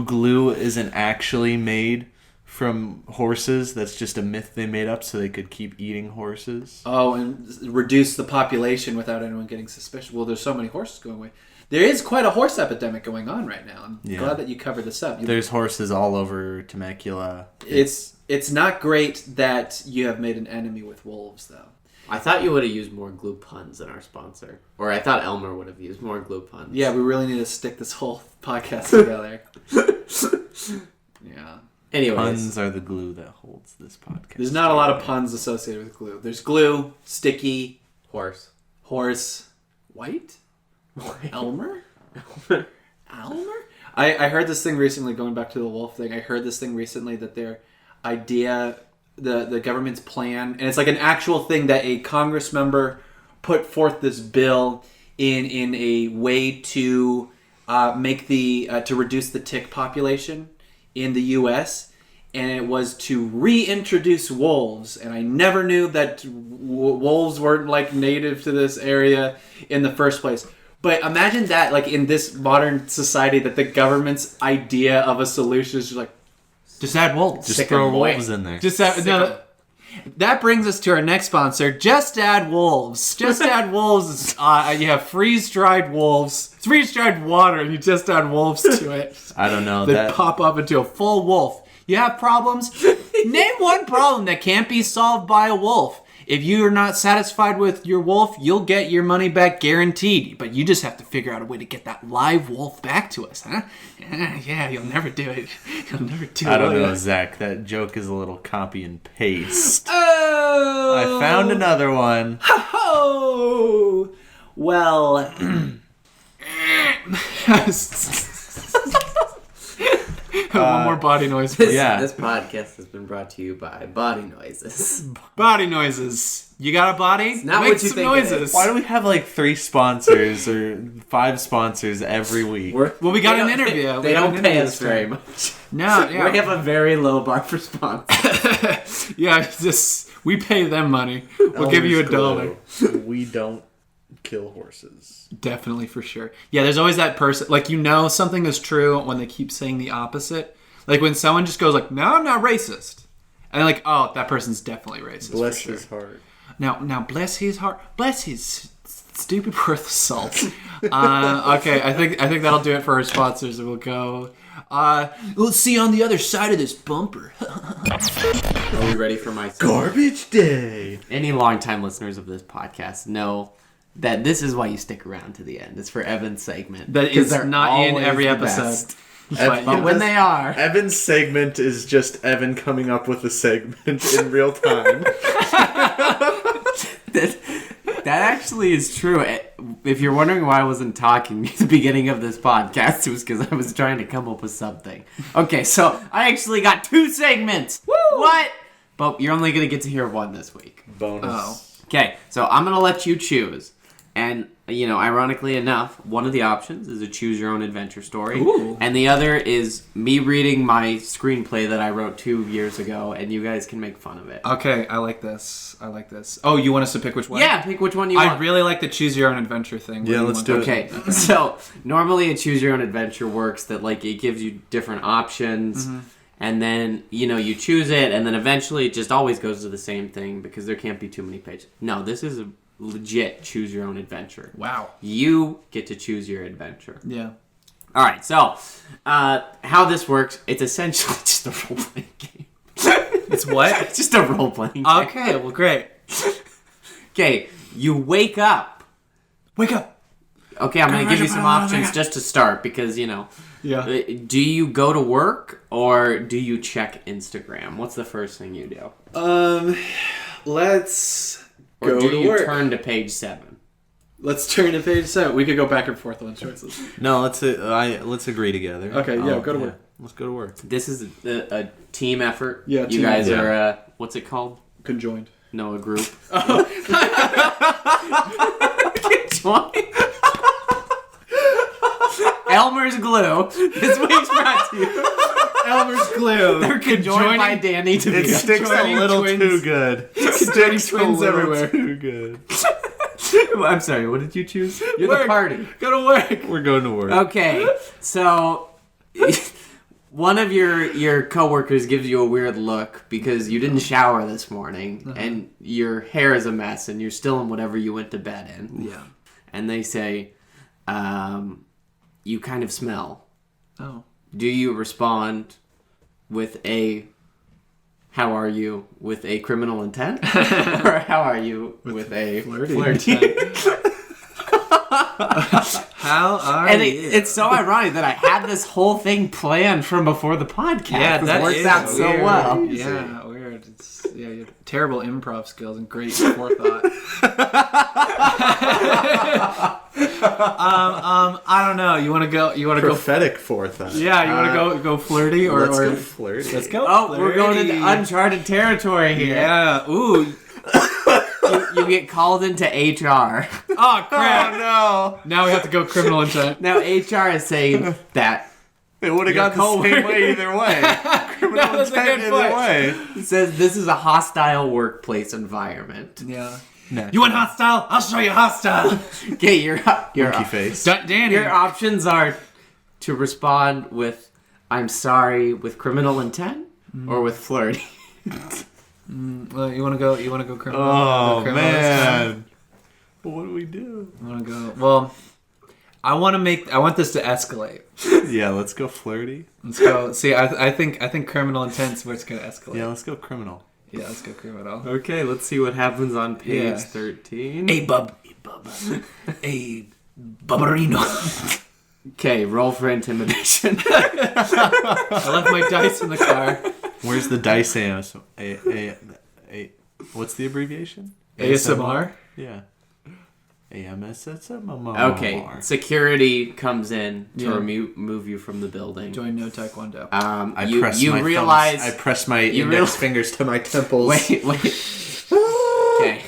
glue isn't actually made from horses. That's just a myth they made up so they could keep eating horses. Oh, and reduce the population without anyone getting suspicious. Well, there's so many horses going away. There is quite a horse epidemic going on right now. I'm glad that you covered this up. There's horses all over Temecula. It's not great that you have made an enemy with wolves, though. I thought you would have used more glue puns than our sponsor. Or I thought Elmer would have used more glue puns. Yeah, we really need to stick this whole podcast together. Yeah. Anyways. Puns are the glue that holds this podcast. There's not a lot of puns associated with glue. There's glue, sticky, Horse. white? Elmer? Elmer? I heard this thing recently, going back to the wolf thing, I heard this thing recently that their idea, the government's plan, and it's like an actual thing that a Congress member put forth this bill in a way to make to reduce the tick population in the U.S., and it was to reintroduce wolves. And I never knew that wolves weren't like native to this area in the first place. But imagine that, like in this modern society, that the government's idea of a solution is just like, just add wolves. Just throw wolves in there. Just add, no, that brings us to our next sponsor. Just add wolves. Just add wolves. You have freeze-dried wolves. It's freeze-dried water, and you just add wolves to it. I don't know. That pop up into a full wolf. You have problems? Name one problem that can't be solved by a wolf. If you are not satisfied with your wolf, you'll get your money back guaranteed. But you just have to figure out a way to get that live wolf back to us, huh? Yeah, you'll never do it. You'll never do it. I don't know, Zach. That joke is a little copy and paste. Oh! I found another one. Oh! Well... One more body noise. This podcast has been brought to you by Body Noises. Body noises. You got a body? It's not Make what you some think noises. it is. Why do we have like 3 sponsors or 5 sponsors every week? Well, we got an interview. They don't pay us very much. No, We have a very low bar for sponsors. Yeah, we pay them money. We'll give you $1. We don't kill horses. Definitely, for sure. Yeah, there's always that person, like, you know something is true when they keep saying the opposite. Like when someone just goes like, no, I'm not racist. And like, oh, that person's definitely racist. Bless for sure. his heart. Now, bless his heart. Bless his stupid worth of salt. Okay, I think that'll do it for our sponsors, and we'll go. Let's see on the other side of this bumper. Are we ready for my Garbage day. Any longtime listeners of this podcast know that this is why you stick around to the end. It's for Evan's segment. That is they're not in always every the episode. best. But when they are, Evan's segment is just Evan coming up with a segment in real time. that actually is true. If you're wondering why I wasn't talking at the beginning of this podcast, it was because I was trying to come up with something. Okay, so I actually got 2 segments. Woo! What? But you're only going to get to hear 1 this week. Bonus. Oh. Okay, so I'm going to let you choose. And, ironically enough, one of the options is a choose-your-own-adventure story. Ooh. And the other is me reading my screenplay that I wrote 2 years ago, and you guys can make fun of it. Okay, I like this. Oh, you want us to pick which one? Yeah, pick which one you want. I really like the choose your own adventure thing. Yeah, let's do it. Okay, so normally a choose-your-own-adventure works that, it gives you different options, and then, you choose it, and then eventually it just always goes to the same thing because there can't be too many pages. No, this is a legit choose your own adventure. Wow. You get to choose your adventure. Yeah. All right, so how this works, it's essentially just a role-playing game. It's what? It's just a role-playing game. Okay, well, great. Okay, you wake up. Wake up. Okay, I'm going to give you some options just to start because, Yeah. Do you go to work or do you check Instagram? What's the first thing you do? Let's Or go do to you work. turn to page 7? Let's turn to page 7. We could go back and forth on choices. No, let's agree together. Okay, yeah, go to work. Let's go to work. This is a team effort. Yeah, you team guys effort. are, what's it called? Conjoined. No, a group. Elmer's Glue. This week's brought to you. Elmer's Glue. They're conjoined by Danny to It be sticks a Joining little twins. too good. Sticks twins everywhere. Too good. I'm sorry, what did you choose? You're Work. the party. Go to work. We're going to work. Okay, so one of your coworkers gives you a weird look because you didn't shower this morning and your hair is a mess and you're still in whatever you went to bed in. Yeah. And they say, you kind of smell. Oh. Do you respond with a how are you with a criminal intent? Or how are you with a flirty? How are And you? it's so ironic that I had this whole thing planned from before the podcast. Yeah, It that worked is out so weird. well. Yeah, weird. You have terrible improv skills and great forethought. I don't know. You want to go? Prophetic forethought. Yeah, you want to go flirty or Let's or go flirty. let's go. Oh, we're going flirty. into uncharted territory here. Yeah. Ooh. You get called into HR. Oh crap. no! Now we have to go criminal intent. Now HR is saying that It would have gone the same way either way. Criminal That's a intent good either point. way. it says this is a hostile workplace environment. Yeah. No. You want hostile? I'll show you hostile. Okay, your Monkey face. Danny. your options are to respond with "I'm sorry" with criminal intent or with flirty. Well, you want to go? You want to go criminal? Oh, Go criminal this time? man. What do we do? I want to go. Well, I want this to escalate. Yeah, let's go flirty. Let's go. See, I think criminal intent's what's gonna escalate. Yeah, let's go criminal. Yeah, let's go criminal. Okay, let's see what happens on page Yeah. 13. Hey, bub. Hey, bubberino. Okay, roll for intimidation. I left my dice in the car. Where's the dice ammo? What's the abbreviation? ASMR. Yeah. AMSSM. Okay, security comes in to Yeah. remove you from the building. Join no taekwondo. I You press my realize. thumbs. I press my you index real- fingers to my temples. Wait. Okay.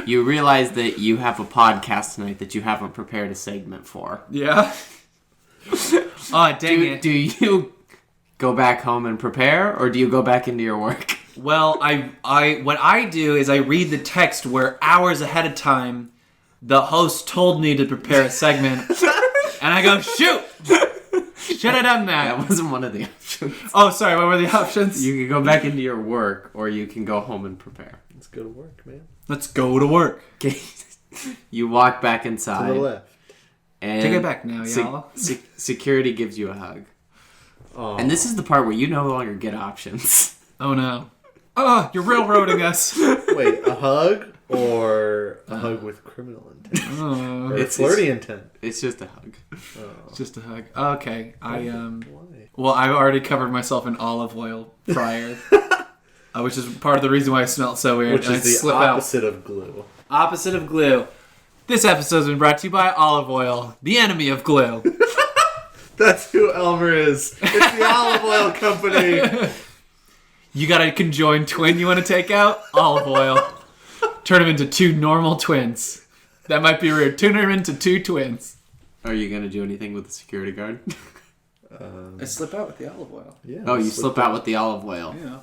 You realize that you have a podcast tonight that you haven't prepared a segment for. Yeah. Oh, dang it. Do you go back home and prepare, or do you go back into your work? Well, what I do is I read the text where hours ahead of time the host told me to prepare a segment, and I go, shoot! Should have done that. That wasn't one of the options. Oh, sorry, what were the options? You can go back into your work, or you can go home and prepare. Let's go to work, man. Let's go to work. Okay. You walk back To inside. the left. And Take it back now, y'all. Security gives you a hug. Oh. And this is the part where you no longer get options. Oh, no. Oh, you're railroading us. Wait, a hug or a hug with criminal intent? Or It's- flirty intent? It's just a hug. It's just a hug. Okay, Why? Well, I've already covered myself in olive oil prior, which is part of the reason why I smelled so weird. Which and is I the slip opposite of glue. Opposite of glue. This episode's been brought to you by olive oil, the enemy of glue. That's who Elmer is. It's the olive oil company. You got a conjoined twin you want to take out? Olive oil. Turn them into two normal twins. That might be weird. Turn them into two twins. Are you gonna do anything with the security guard? I slip out with the olive oil. Yeah. Oh, you slip out with the olive oil. Yeah.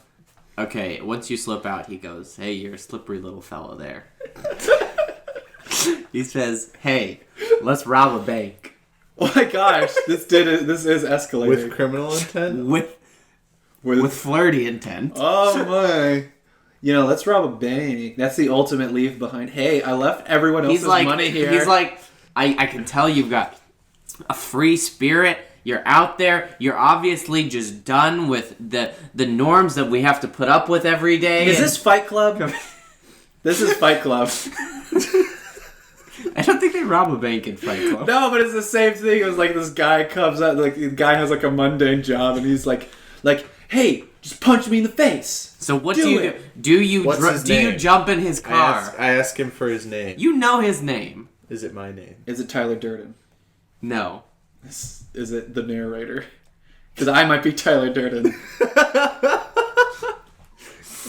Okay, once you slip out, he goes, "Hey, you're a slippery little fellow there." He says, "Hey, let's rob a bank Oh my gosh, this is escalating. With criminal intent? with flirty intent." Oh my. Let's rob a bank. That's the ultimate leave behind. Hey, I left everyone else's money here. He's like, I can tell you've got a free spirit. You're out there. You're obviously just done with the norms that we have to put up with every day. Is this Fight Club? This is Fight Club. I don't think they rob a bank in Fight Club. No, but it's the same thing. It was like this guy comes out, like the guy has like a mundane job, and he's like, hey, just punch me in the face. So what do you do? What's his Do you name? jump in his car? I ask him for his name. You know his name. Is it my name? Is it Tyler Durden? No. Is it the narrator? Because I might be Tyler Durden.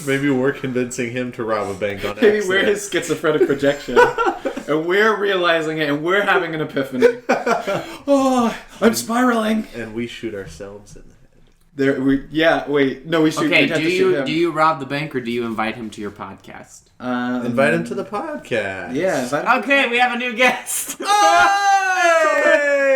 Maybe we're convincing him to rob a bank on Maybe accident. we're his schizophrenic projection. And we're realizing it, and we're having an epiphany. Oh, I'm spiraling. And we shoot ourselves in the head. We shoot. Okay, we'd have to shoot him. do you rob the bank or do you invite him to your podcast? Invite him to the podcast. Yeah. Okay, we have a new guest.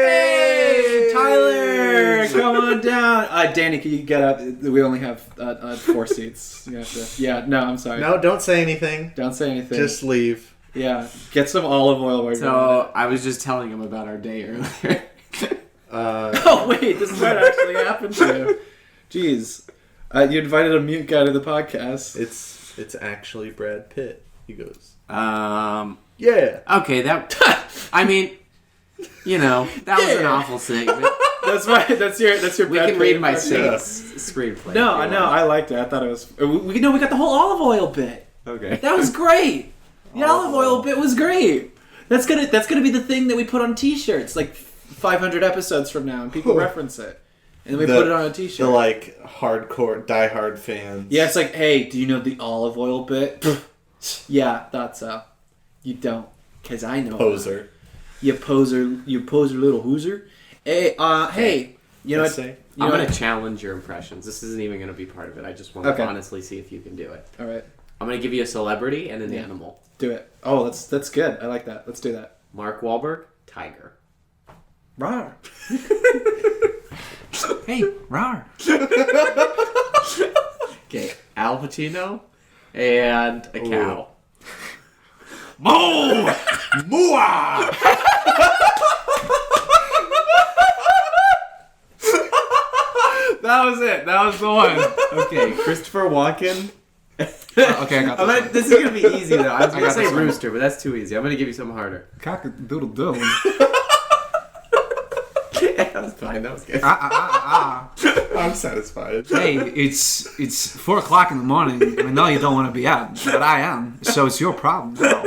Hey, Tyler, come on down. Danny, can you get up? We only have 4 seats. You have to. Yeah, no, I'm sorry. No, don't say anything. Don't say anything. Just leave. Yeah, get some olive oil while you're doing So it. I was just telling him about our day earlier. Oh wait, this is what actually happened to you. Jeez, you invited a mute guy to the podcast. It's actually Brad Pitt. He goes, Yeah. yeah. Okay, that. I mean, that was an awful segment. That's right. That's your. We Brad can Pitt read my impression. screenplay. No, I know. I liked it. I thought it was. We got the whole olive oil bit. Okay. That was great. The olive oil bit was great. That's gonna be the thing that we put on T-shirts, like 500 episodes from now, and people reference it, and then we put it on a T-shirt. The hardcore, diehard fans. Yeah, it's like, hey, do you know the olive oil bit? Yeah, thought so. You don't, cause I know. Poser. You poser little hooser. Hey, hey, you know Let's what? say. I'm going to challenge your impressions. This isn't even going to be part of it. I just want to honestly see if you can do it. All right, I'm going to give you a celebrity and an animal. do it. Oh, that's good. I like that. Let's do that. Mark Wahlberg, tiger. Rawr. Hey, rawr. Okay, Al Pacino and a cow. Moo! Mooah! That was it. That was the one. Okay, Christopher Walken. Okay, I got this one. This is going to be easy, though. I was going to got say this one. Rooster, but that's too easy. I'm going to give you something harder. Cock-a-doodle-doo. That was fine. That was good. I'm satisfied. Hey, it's 4 o'clock in the morning. I know you don't want to be out, but I am. So it's your problem now.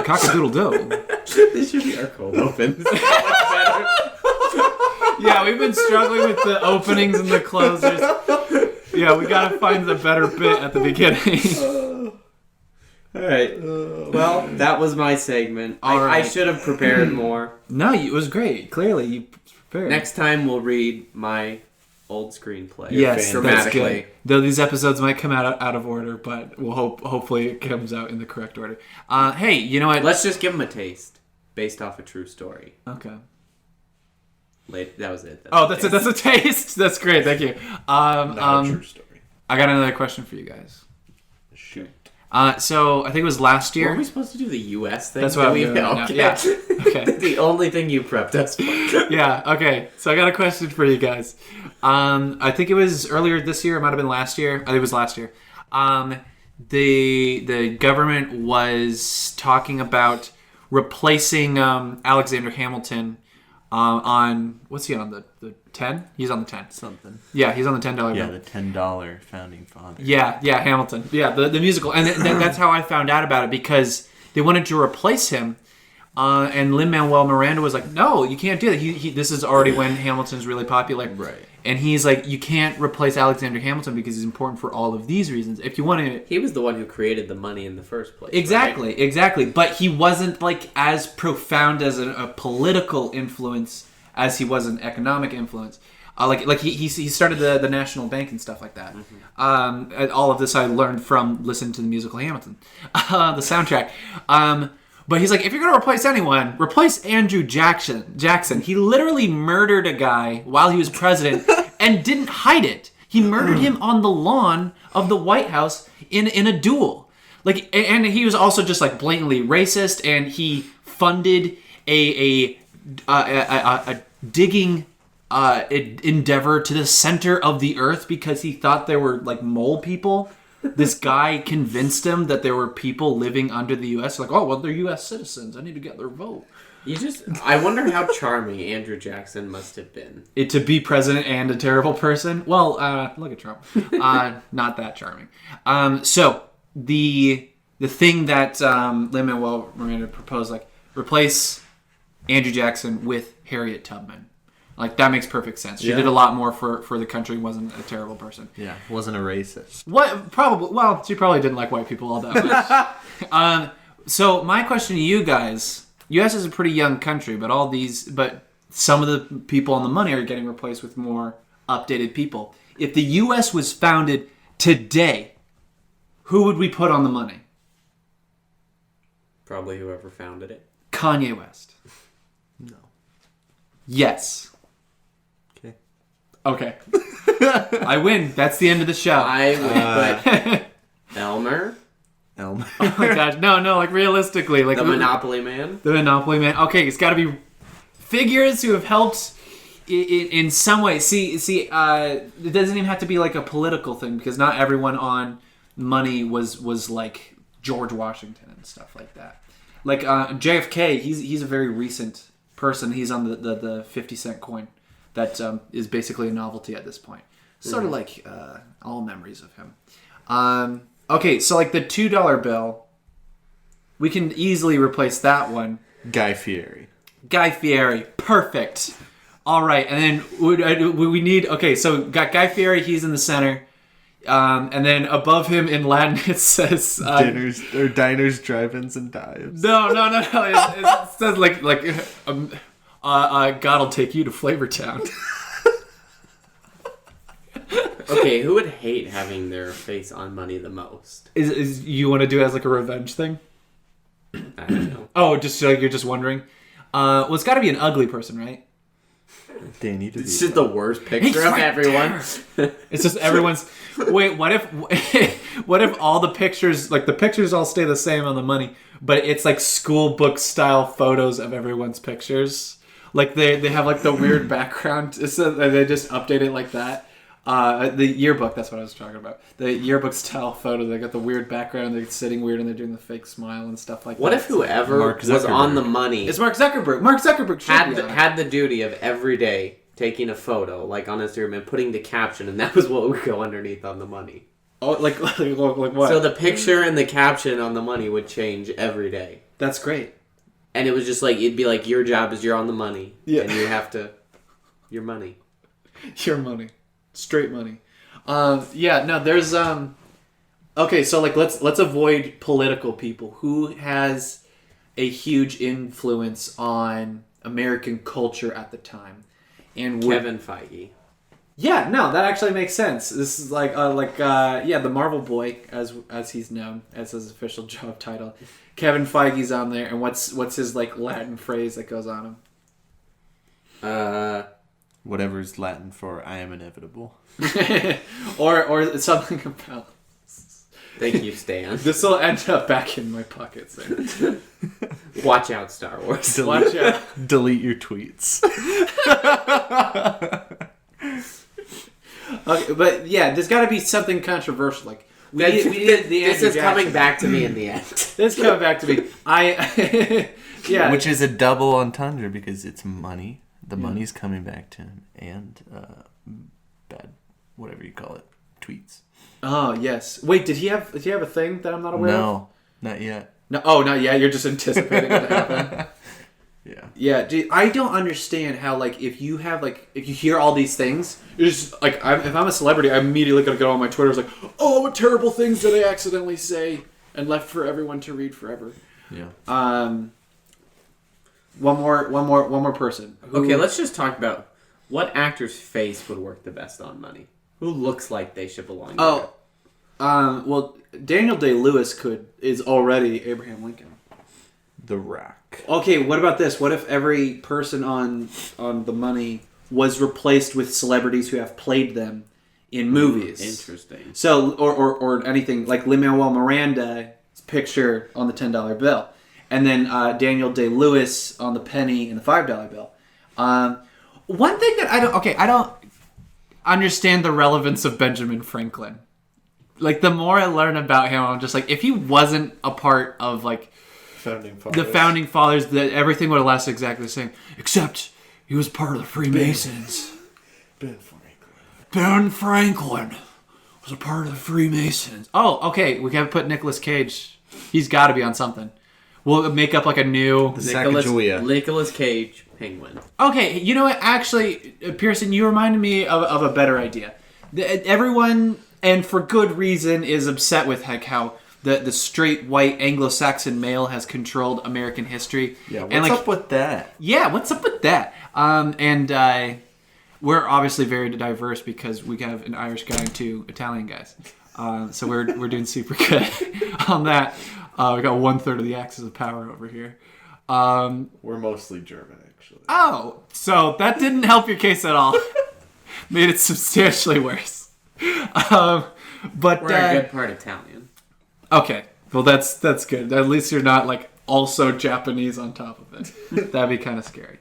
Cock-a-doodle-doo. This should be our cold open. Yeah, we've been struggling with the openings and the closers. Yeah, we gotta find the better bit at the beginning. All right. Well, that was my segment. I should have prepared more. No, it was great. Clearly, you prepared. Next time we'll read my old screenplay. Yes, that's dramatically. good. Though these episodes might come out of order, but we'll hopefully it comes out in the correct order. Hey, you know what? Let's just give them a taste, based off a true story. Okay. That was it. That's it. That's a taste. That's great. Thank you. Not a true story. I got another question for you guys. Shoot. So I think it was last year. Were we supposed to do the U.S. thing? That's what I'm doing now. Okay. Yeah. Okay. The only thing you prepped us for. Yeah. Okay. So I got a question for you guys. I think it was earlier this year. It might have been last year. I think it was last year. the government was talking about replacing Alexander Hamilton on what's he on the 10? He's on the 10. Something. Yeah, he's on the $10 bill. Yeah, the $10 founding father. Yeah, Hamilton. Yeah, the musical, and that's how I found out about it because they wanted to replace him, and Lin-Manuel Miranda was like, "No, you can't do that. This is already when Hamilton's really popular, Right. And he's like, you can't replace Alexander Hamilton because he's important for all of these reasons. If you want to, He was the one who created the money in the first place. exactly, right? exactly. But he wasn't like as profound as a political influence as he was an economic influence. Like he started the National Bank and stuff like that. And all of this I learned from listening to the musical Hamilton, the soundtrack. But he's like, if you're gonna replace anyone, replace Andrew Jackson. He literally murdered a guy while he was president and didn't hide it. He murdered him on the lawn of the White House in a duel. Like, and he was also just like blatantly racist, and he funded a digging endeavor to the center of the earth because he thought there were like mole people. This guy convinced him that there were people living under the U.S. Like, oh, well, they're U.S. citizens. I need to get their vote. I wonder how charming Andrew Jackson must have been. To be president and a terrible person? Well, look at Trump. Not that charming. So, the thing that Lin-Manuel Miranda proposed, like, replace Andrew Jackson with Harriet Tubman. Like, that makes perfect sense. She did a lot more for the country, wasn't a terrible person. Yeah, wasn't a racist. What? Probably. Well, she probably didn't like white people all that much. So my question to you guys: U.S. is a pretty young country, but some of the people on the money are getting replaced with more updated people. If the U.S. was founded today, who would we put on the money? Probably whoever founded it. Kanye West. No. Yes. Okay. I win. That's the end of the show. I would put Elmer. Elmer. Oh my gosh. No, like realistically. Like The Monopoly Man. The Monopoly Man. Okay, it's got to be figures who have helped in some way. See, it doesn't even have to be like a political thing because not everyone on money was like George Washington and stuff like that. Like JFK, he's a very recent person. He's on the 50-cent coin. That is basically a novelty at this point. Sort of like all memories of him. Okay, so like the $2 bill, we can easily replace that one. Guy Fieri. Perfect. All right, and then we need... Okay, so got Guy Fieri, he's in the center. And then above him in Latin it says... diners, drive-ins, and dives. No. It says like God'll take you to Flavortown. Okay, who would hate having their face on money the most? Is you want to do it as like a revenge thing? I don't know. Oh, just like you're just wondering. Well, it's got to be an ugly person, right? Danny DeVito. It's just the worst picture of everyone. It's just everyone's. Wait, what if all the pictures, like the pictures all stay the same on the money, but it's like school book style photos of everyone's pictures? Like they have like the weird background. They just update it like that. The yearbook, that's what I was talking about. The yearbook style photo, they got the weird background, they're sitting weird and they're doing the fake smile and stuff like What that. if whoever was on the money It's Mark Zuckerberg. Mark Zuckerberg should had the duty of every day taking a photo, like on Instagram, and putting the caption, and that was what would go underneath on the money. Oh, like what? So the picture and the caption on the money would change every day. That's great. And it was just like, it'd be like, your job is you're on the money. Yeah. And you have to, your money. Your money. Straight money. There's okay, so like let's avoid political people. Who has a huge influence on American culture at the time? And Kevin Feige. Yeah, no, that actually makes sense. This is like the Marvel boy as he's known as his official job title. Kevin Feige's on there, and what's his like Latin phrase that goes on him? Whatever's Latin for I am inevitable. or something about... Thank you, Stan. This will end up back in my pocket soon. Watch out, Star Wars. Watch out. Delete your tweets. Okay, but yeah, there's got to be something controversial. Like, We need the this Andrew is coming Jackson. back to me in the end. This is coming back to me. Yeah. Which is a double entendre because it's money. The money's coming back to him, and bad, whatever you call it, tweets. Oh yes. Wait, did he have a thing that I'm not aware of? No, not yet. No. Oh, not yet. You're just anticipating it to happen. Yeah. Yeah, dude, I don't understand how, like, if you hear all these things, it's just, like, if I'm a celebrity, I'm immediately gonna go on my Twitter. It's like, oh, what terrible things did I accidentally say and left for everyone to read forever. Yeah. One more person. Okay, let's just talk about what actor's face would work the best on money. Who looks like they should belong there? Well, Daniel Day-Lewis is already Abraham Lincoln. The Rock. Okay, what about this? What if every person on the money was replaced with celebrities who have played them in movies? Interesting. So, or anything like Lin-Manuel Miranda's picture on the $10 bill, and then Daniel Day-Lewis on the penny and the $5 bill. One thing that I don't understand the relevance of Benjamin Franklin. Like, the more I learn about him, I'm just like, if he wasn't a part of, like, the founding fathers, that everything would have lasted exactly the same. Except he was part of the Freemasons. Ben Franklin was a part of the Freemasons. Oh, okay. We gotta put Nicolas Cage. He's got to be on something. We'll make up like a new Nicolas Cage penguin. Okay, you know what? Actually, Pearson, you reminded me of a better idea. Everyone, and for good reason, is upset with how the straight white Anglo-Saxon male has controlled American history. Yeah, what's up with that? Yeah, what's up with that? We're obviously very diverse because we have an Irish guy and 2 Italian guys. So we're doing super good on that. We got 1/3 of the axis of power over here. We're mostly German, actually. Oh, so that didn't help your case at all. Made it substantially worse. But we're a good part Italian. Okay, well that's good. At least you're not like also Japanese on top of it. That'd be kind of scary.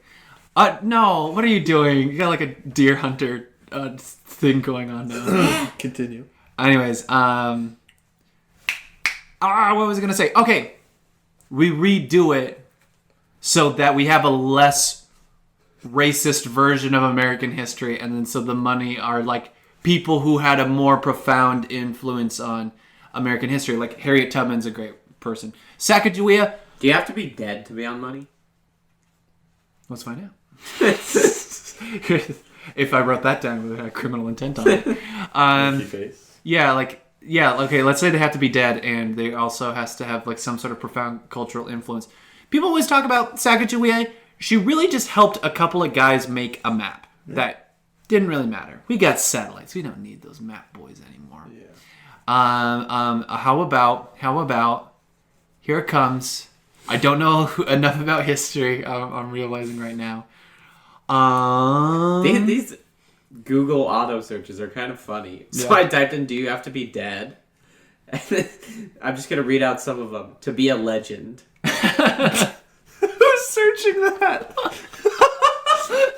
No, what are you doing? You got like a deer hunter thing going on now. Continue. Anyways, what was I gonna say? Okay, we redo it so that we have a less racist version of American history, and then so the money are like people who had a more profound influence on American history. Like Harriet Tubman's a great person. Sacagawea. Do you have to be dead to be on money? Let's find out. If I wrote that down, with a criminal intent on it. Face. Okay, let's say they have to be dead, and they also has to have like some sort of profound cultural influence. People always talk about Sacagawea. She really just helped a couple of guys make a map that didn't really matter. We got satellites. We don't need those map boys anymore. Yeah. How about here it comes. I don't know enough about history. I'm realizing right now. These Google auto searches are kind of funny. So I typed in, "Do you have to be dead?" I'm just gonna read out some of them. To be a legend. Who's searching that?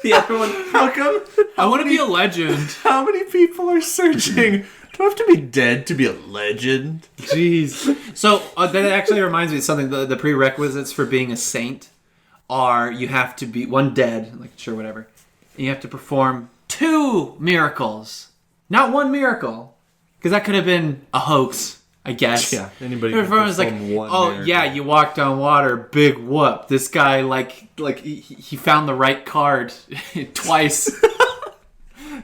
The other one. How come? I want to be a legend. How many people are searching? Do I have to be dead to be a legend? Jeez. So that actually reminds me of something. The prerequisites for being a saint are you have to be one dead, like sure whatever, and you have to perform 2 miracles, not 1 miracle, because that could have been a hoax, I guess. Yeah. Anybody can perform like, oh miracle. Yeah, you walked on water, big whoop. This guy like he found the right card twice.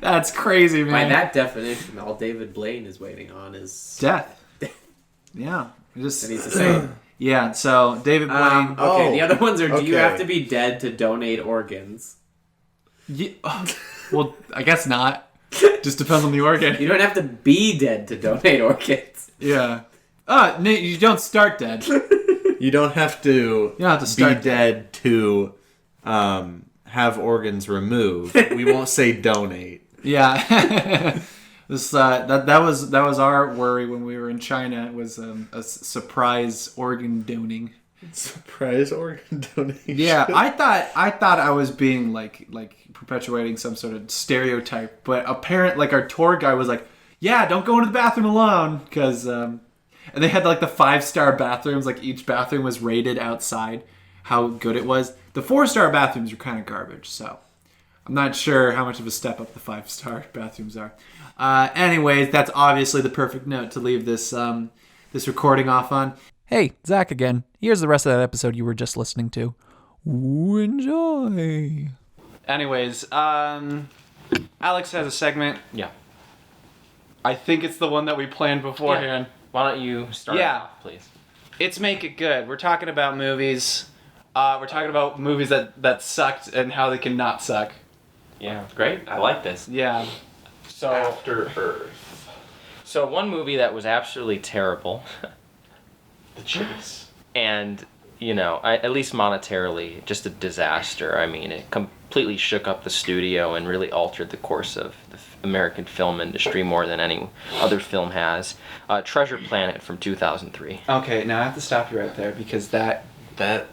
That's crazy, man. By that definition, all David Blaine is waiting on is death. Yeah, just that he's the same. Yeah, so David Blaine. Okay, the other ones are: Do you have to be dead to donate organs? Yeah, well, I guess not. Just depends on the organ. You don't have to be dead to donate organs. Yeah. No, you don't start dead. You don't have to. You don't have to start be dead to have organs removed. We won't say donate. Yeah. This that was our worry when we were in China. It was a surprise organ donating. Surprise organ donation. Yeah, I thought I was being like perpetuating some sort of stereotype, but apparently like our tour guide was like, yeah, don't go into the bathroom alone, because and they had like the 5-star bathrooms, like each bathroom was rated outside how good it was. The 4-star bathrooms are kind of garbage, so I'm not sure how much of a step up the 5-star bathrooms are. Anyways, that's obviously the perfect note to leave this this recording off on. Hey, Zach again. Here's the rest of that episode you were just listening to. Enjoy. Anyways, Alex has a segment. Yeah. I think it's the one that we planned beforehand. Why don't you start it off, please? It's Make It Good. We're talking about movies. We're talking about movies that sucked and how they can not suck. Yeah, great. I like this. Yeah. So After Earth. So one movie that was absolutely terrible, The Chase. and at least monetarily, just a disaster. I mean, it completely shook up the studio and really altered the course of the American film industry more than any other film has. Treasure Planet from 2003. Okay, now I have to stop you right there because that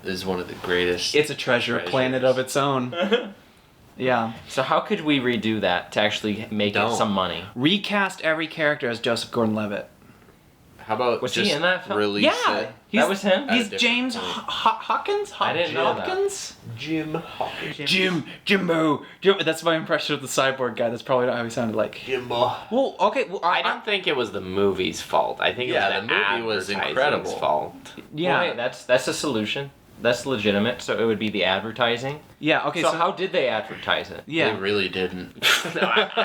is one of the greatest. it's a treasure planet of its own. Yeah. So how could we redo that to actually make it some money? Recast every character as Joseph Gordon-Levitt. How about Was just he in that film? release it? That was him? He's different James point. Hawkins? I didn't know that. Hopkins? Jim Hawkins. Jimbo. That's my impression of the cyborg guy. That's probably not how he sounded like. Jimbo. Well, okay. Well, I don't think it was the movie's fault. I think Yeah, it was the movie was advertising's incredible. fault. Yeah. Well, hey, that's a solution. That's legitimate. So it would be the advertising. Yeah. Okay. So how did they advertise it? They Yeah. really didn't.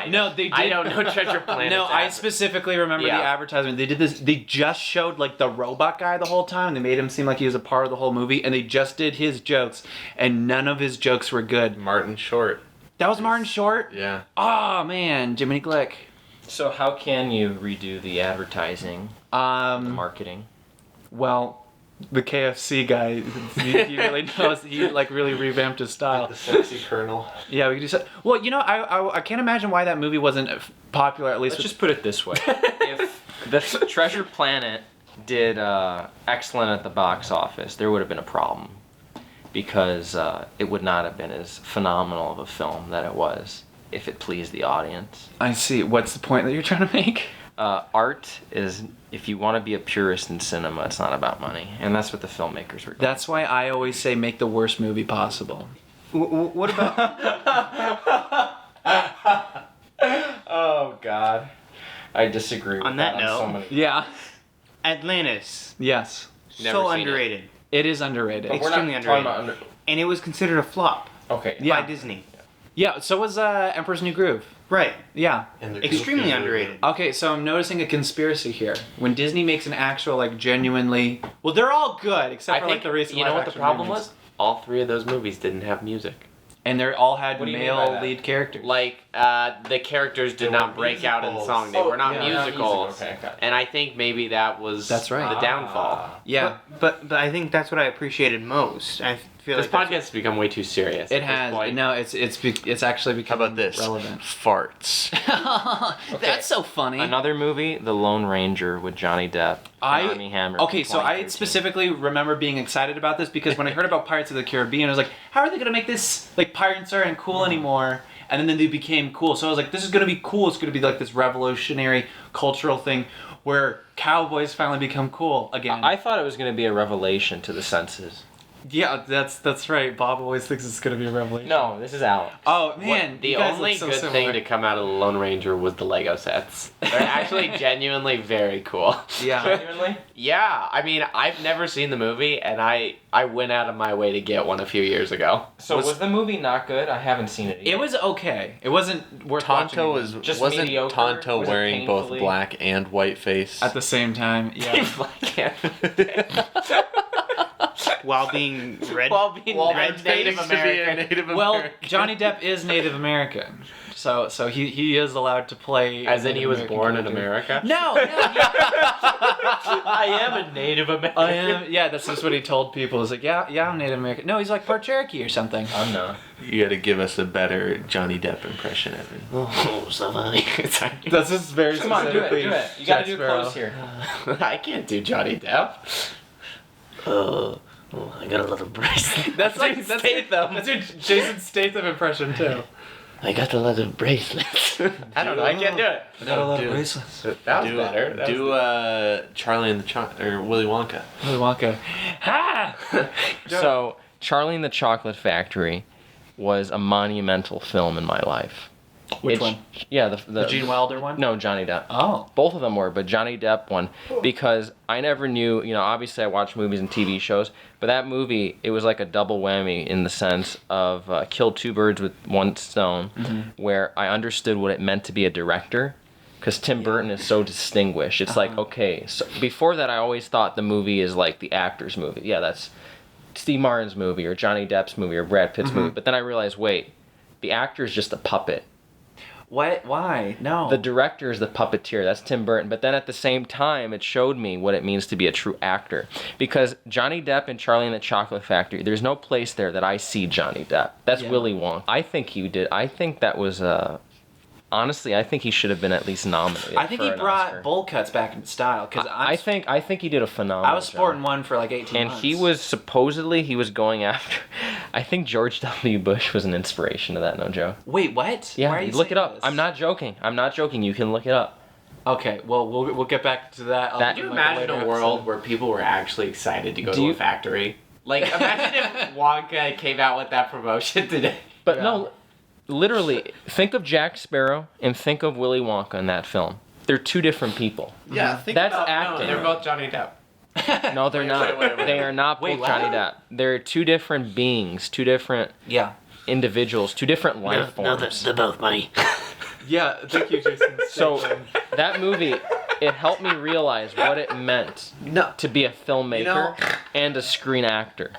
No, they did. I don't know Treasure Planet. No, I specifically remember Yeah. the advertisement. They did this. They just showed like the robot guy the whole time. They made him seem like he was a part of the whole movie, and they just did his jokes, and none of his jokes were good. Martin Short. That was Martin Short. Yeah. Oh man, Jiminy Glick. So how can you redo the advertising, the marketing? Well, the KFC guy, he really knows. He like really revamped his style. The sexy Colonel. Yeah, we could do so. Well, I can't imagine why that movie wasn't popular. At least Let's just put it this way: if the Treasure Planet did excellent at the box office, there would have been a problem because it would not have been as phenomenal of a film that it was if it pleased the audience. I see. What's the point that you're trying to make? Art is, if you want to be a purist in cinema, it's not about money, and that's what the filmmakers were doing. That's why I always say make the worst movie possible. What about... Oh God, I disagree. On that note, so many... Yeah. Atlantis. Yes. Never So seen it. underrated. It is underrated. But we're Extremely not talking underrated. about And it was considered a flop Okay. Yeah. by Disney. Yeah. So was Emperor's New Groove. Right. Yeah. And the Extremely Goofy underrated. Okay, so I'm noticing a conspiracy here. When Disney makes an actual, like, genuinely... Well, they're all good, except I for, think like, the recent you know what the live-action problem movies. was? All three of those movies didn't have music. And they all had What do you mean by male that? lead characters. Like the characters did They not weren't break out in musicals. song. They were not yeah. musicals. Okay, got it. And I think maybe that was That's right. the downfall. Yeah. But I think that's what I appreciated most. I feel This like podcast has become way too serious. It at this has. point. No, it's actually How become about this? relevant. Farts. That's so funny. Another movie, The Lone Ranger with Johnny Depp, and Armie Hammer. Okay, from so I 2013. specifically remember being excited about this because when I heard about Pirates of the Caribbean, I was like, how are they gonna make this like pirates aren't cool anymore? And then they became cool. So I was like, this is gonna be cool. It's gonna be like this revolutionary cultural thing where cowboys finally become cool again. I thought it was going to be a revelation to the senses. Yeah, that's right. Bob always thinks it's gonna be a revelation. No, this is Alex. Oh man, The you guys only look so good similar. thing to come out of the Lone Ranger was the Lego sets. They're actually genuinely very cool. Yeah. Genuinely? Yeah, I mean, I've never seen the movie, and I went out of my way to get one a few years ago. So was the movie not good? I haven't seen it. It Either. was okay. It wasn't worth watching. Tonto again. Just wasn't mediocre? Tonto Was it wearing both painfully- black and white face? At the same time. Yeah. while being red. While being Red Native face to be a American. Native Well, American. Johnny Depp is Native American, so he is allowed to play. As a in he Native was American born in character. America? No, I am a Native American. I am. Yeah, that's just what he told people. He's like, yeah, I'm Native American. No, he's like part Cherokee or something. I'm not. You got to give us a better Johnny Depp impression, Evan. Oh, somebody. Sorry. That's just very Come on, do it, do it. You gotta do it close here. I can't do Johnny Depp. I got a little bracelet. That's like that's Statham. That's your Jason Statham impression too. I got a lot of bracelets. I don't know. I can't do it. I got a lot do- of bracelets. That was better. That was Charlie and the or Willy Wonka. Willy Wonka. Ha! So, Charlie and the Chocolate Factory was a monumental film in my life. Which one? Yeah, The Gene Wilder one? No, Johnny Depp. Oh. Both of them were, but Johnny Depp one, because I never knew, obviously I watch movies and TV shows, but that movie, it was like a double whammy in the sense of kill two birds with one stone, where I understood what it meant to be a director, because Tim Burton is so distinguished. It's like, okay, so before that I always thought the movie is like the actor's movie. Yeah, that's Steve Martin's movie, or Johnny Depp's movie, or Brad Pitt's movie, but then I realized, wait, the actor is just a puppet. What? Why? No. The director is the puppeteer. That's Tim Burton. But then at the same time, it showed me what it means to be a true actor. Because Johnny Depp and Charlie and the Chocolate Factory, there's no place there that I see Johnny Depp. That's Willy Wonka. I think he did. I think that was honestly, I think he should have been at least nominated. I think for he an brought Oscar. bowl cuts back into style. Because I think he did a phenomenal I was sporting job. one for like 18 And months. he was supposedly going after. I think George W. Bush was an inspiration to that. No joke. Wait, what? Yeah, Why are you look it saying up. this? I'm not joking. You can look it up. Okay, well, we'll get back to that. That- Can you in, like, imagine later a world episode. where people were actually excited to go Do to you- a factory? Like, imagine if Wonka came out with that promotion today. But no, literally, think of Jack Sparrow and think of Willy Wonka in that film. They're two different people. Yeah, think That's about acting. No, they're both Johnny Depp. No, they're not. wait. They are not Wait, both what? Johnny Depp. They're two different beings, two different Yeah. individuals, two different life forms. they're both money. Yeah, thank you, Jason. So that movie, it helped me realize what it meant No. to be a filmmaker and a screen actor.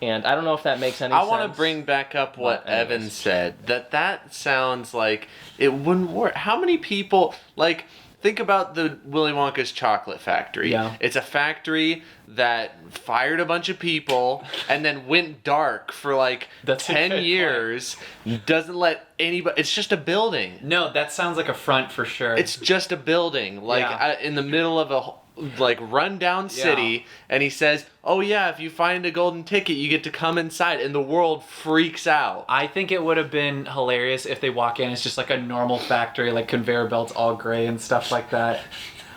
And I don't know if that makes any I sense. want to bring back up what But anyways. Evan said. That sounds like it wouldn't work. How many people, like, think about the Willy Wonka's chocolate factory. Yeah. It's a factory that fired a bunch of people and then went dark for like That's a good 10 point. years. Doesn't let anybody. It's just a building. No, that sounds like a front for sure. It's just a building, like Yeah. in the middle of a like rundown city, and he says, "Oh yeah, if you find a golden ticket, you get to come inside," and the world freaks out. I think it would have been hilarious if they walk in, it's just like a normal factory, like conveyor belts all gray and stuff like that.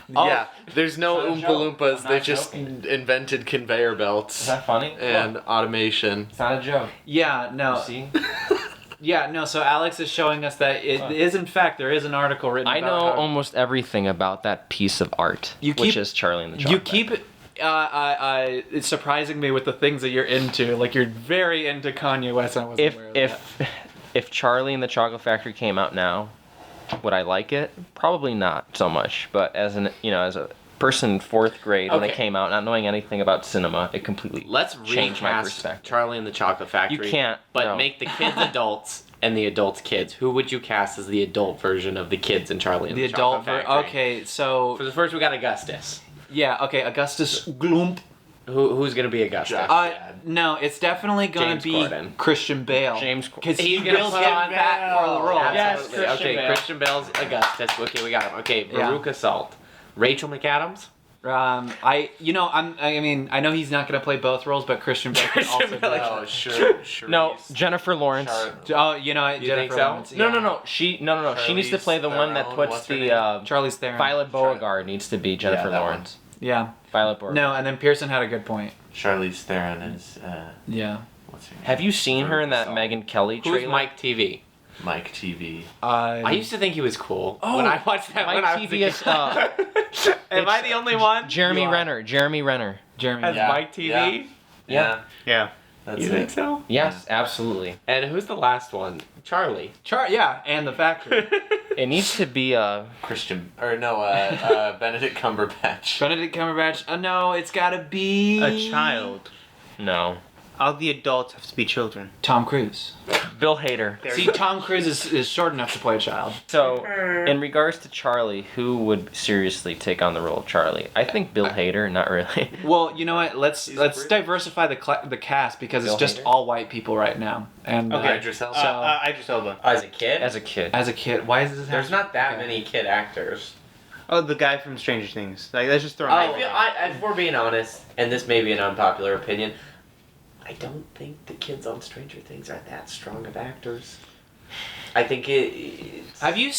Yeah, there's no It's Oompa not a joke. Loompas. I'm They not just joking. invented conveyor belts Is that funny? and Look, automation. it's not a joke. Yeah, no. See? Yeah, no, so Alex is showing us that it is, in fact, there is an article written I about know how almost everything about that piece of art, You which keep- is Charlie and the you Chocolate keep it's surprising me with the things that you're into. Like, you're very into Kanye West, and I wasn't aware of that. If Charlie and the Chocolate Factory came out now, would I like it? Probably not so much. But as a person in 4th grade when it Okay. came out, not knowing anything about cinema, it completely Let's changed my recast perspective. Charlie and the Chocolate Factory. You can't, But no. make the kids adults and the adults kids. Who would you cast as the adult version of the kids in Charlie and The the, adult Chocolate Factory? okay, so For the first, we got Augustus. yeah, okay, Augustus Gloomp. Who's gonna be Augustus? No, it's definitely gonna James be Corden. Christian Bale. James Corden. Because He's he gonna will put get on back for the role. Yes, Absolutely. Christian Okay, Bale. Christian Bale's Augustus. Okay, we got him. Okay, Yeah. Veruca Salt. Rachel McAdams. I know he's not gonna play both roles, but Christian Bale can also. Bale, do like- it. Oh, sure. No, Jennifer Lawrence. Oh, you know what? You Jennifer think so? Lawrence, No, yeah. no. She needs to play the one that Charlize puts Theron, what's her the name? Charlize Theron. Violet Beauregard needs to be Jennifer that one. Lawrence. Yeah. Violet Beauregard. No, and then Pearson had a good point. Charlize Theron is Yeah. what's her name? Have you seen her in that Veruca Salt. Megyn Kelly Who's trailer? Mike TV? Mike TV. I used to think he was cool Oh, when I watched that. Mike when I was TV a is kid. Am I the only one? Jeremy You are. Renner. Jeremy Renner. Jeremy. As Yeah. Mike TV? Yeah. Yeah. That's You it. think so? Yes, absolutely. And who's the last one? Charlie. Yeah, and the factory. It needs to be Benedict Cumberbatch. Benedict Cumberbatch. No, it's gotta be A child. no. All the adults have to be children. Tom Cruise. Bill Hader. See, Tom Cruise is short enough to play a child. So, in regards to Charlie, who would seriously take on the role of Charlie? I think Bill Hader. Not really. Well, you know what? Let's diversify the cast because Bill it's just Hader? all white people right now. And Idris Elba. Idris Elba. As a kid? As a kid. as a kid, why is this? There's happening? not that Okay. many kid actors. Oh, the guy from Stranger Things. Like, let's just throw him I out feel, there. if we're being honest, and this may be an unpopular opinion, I don't think the kids on Stranger Things are that strong of actors. I think it. Have you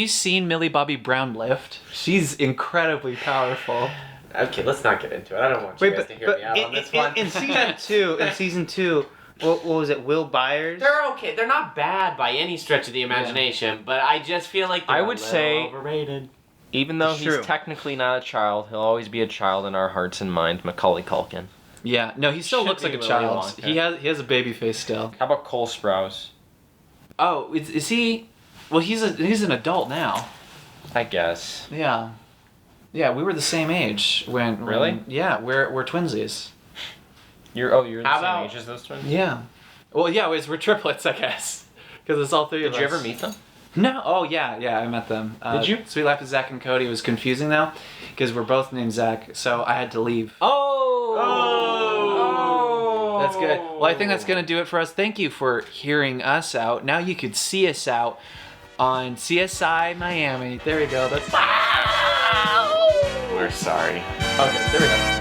seen Millie Bobby Brown lift? She's incredibly powerful. Okay, let's not get into it. I don't want you guys to hear me out on this one. In season two, what was it? Will Byers? They're okay. They're not bad by any stretch of the imagination, but I just feel like they're I would a little say- overrated. Even though It's he's true. technically not a child, he'll always be a child in our hearts and minds. Macaulay Culkin. Yeah, no, he still Should looks like be a Willy child. Wonka. He has a baby face still. How about Cole Sprouse? Oh, is he? Well, he's an adult now. I guess. Yeah, yeah, we were the same age when. Really? Yeah, we're twinsies. You're How the same about- age as those twins? Yeah. Well, yeah, we're triplets, I guess, because it's all three Did of us. you ever meet them? No. Oh yeah, I met them. Did you? Sweet Life of Zach and Cody was confusing though, because we're both named Zach, so I had to leave. Oh! That's good. Well, I think that's gonna do it for us. Thank you for hearing us out. Now you could see us out on CSI Miami. There we go. That's. We're sorry. Okay. There we go.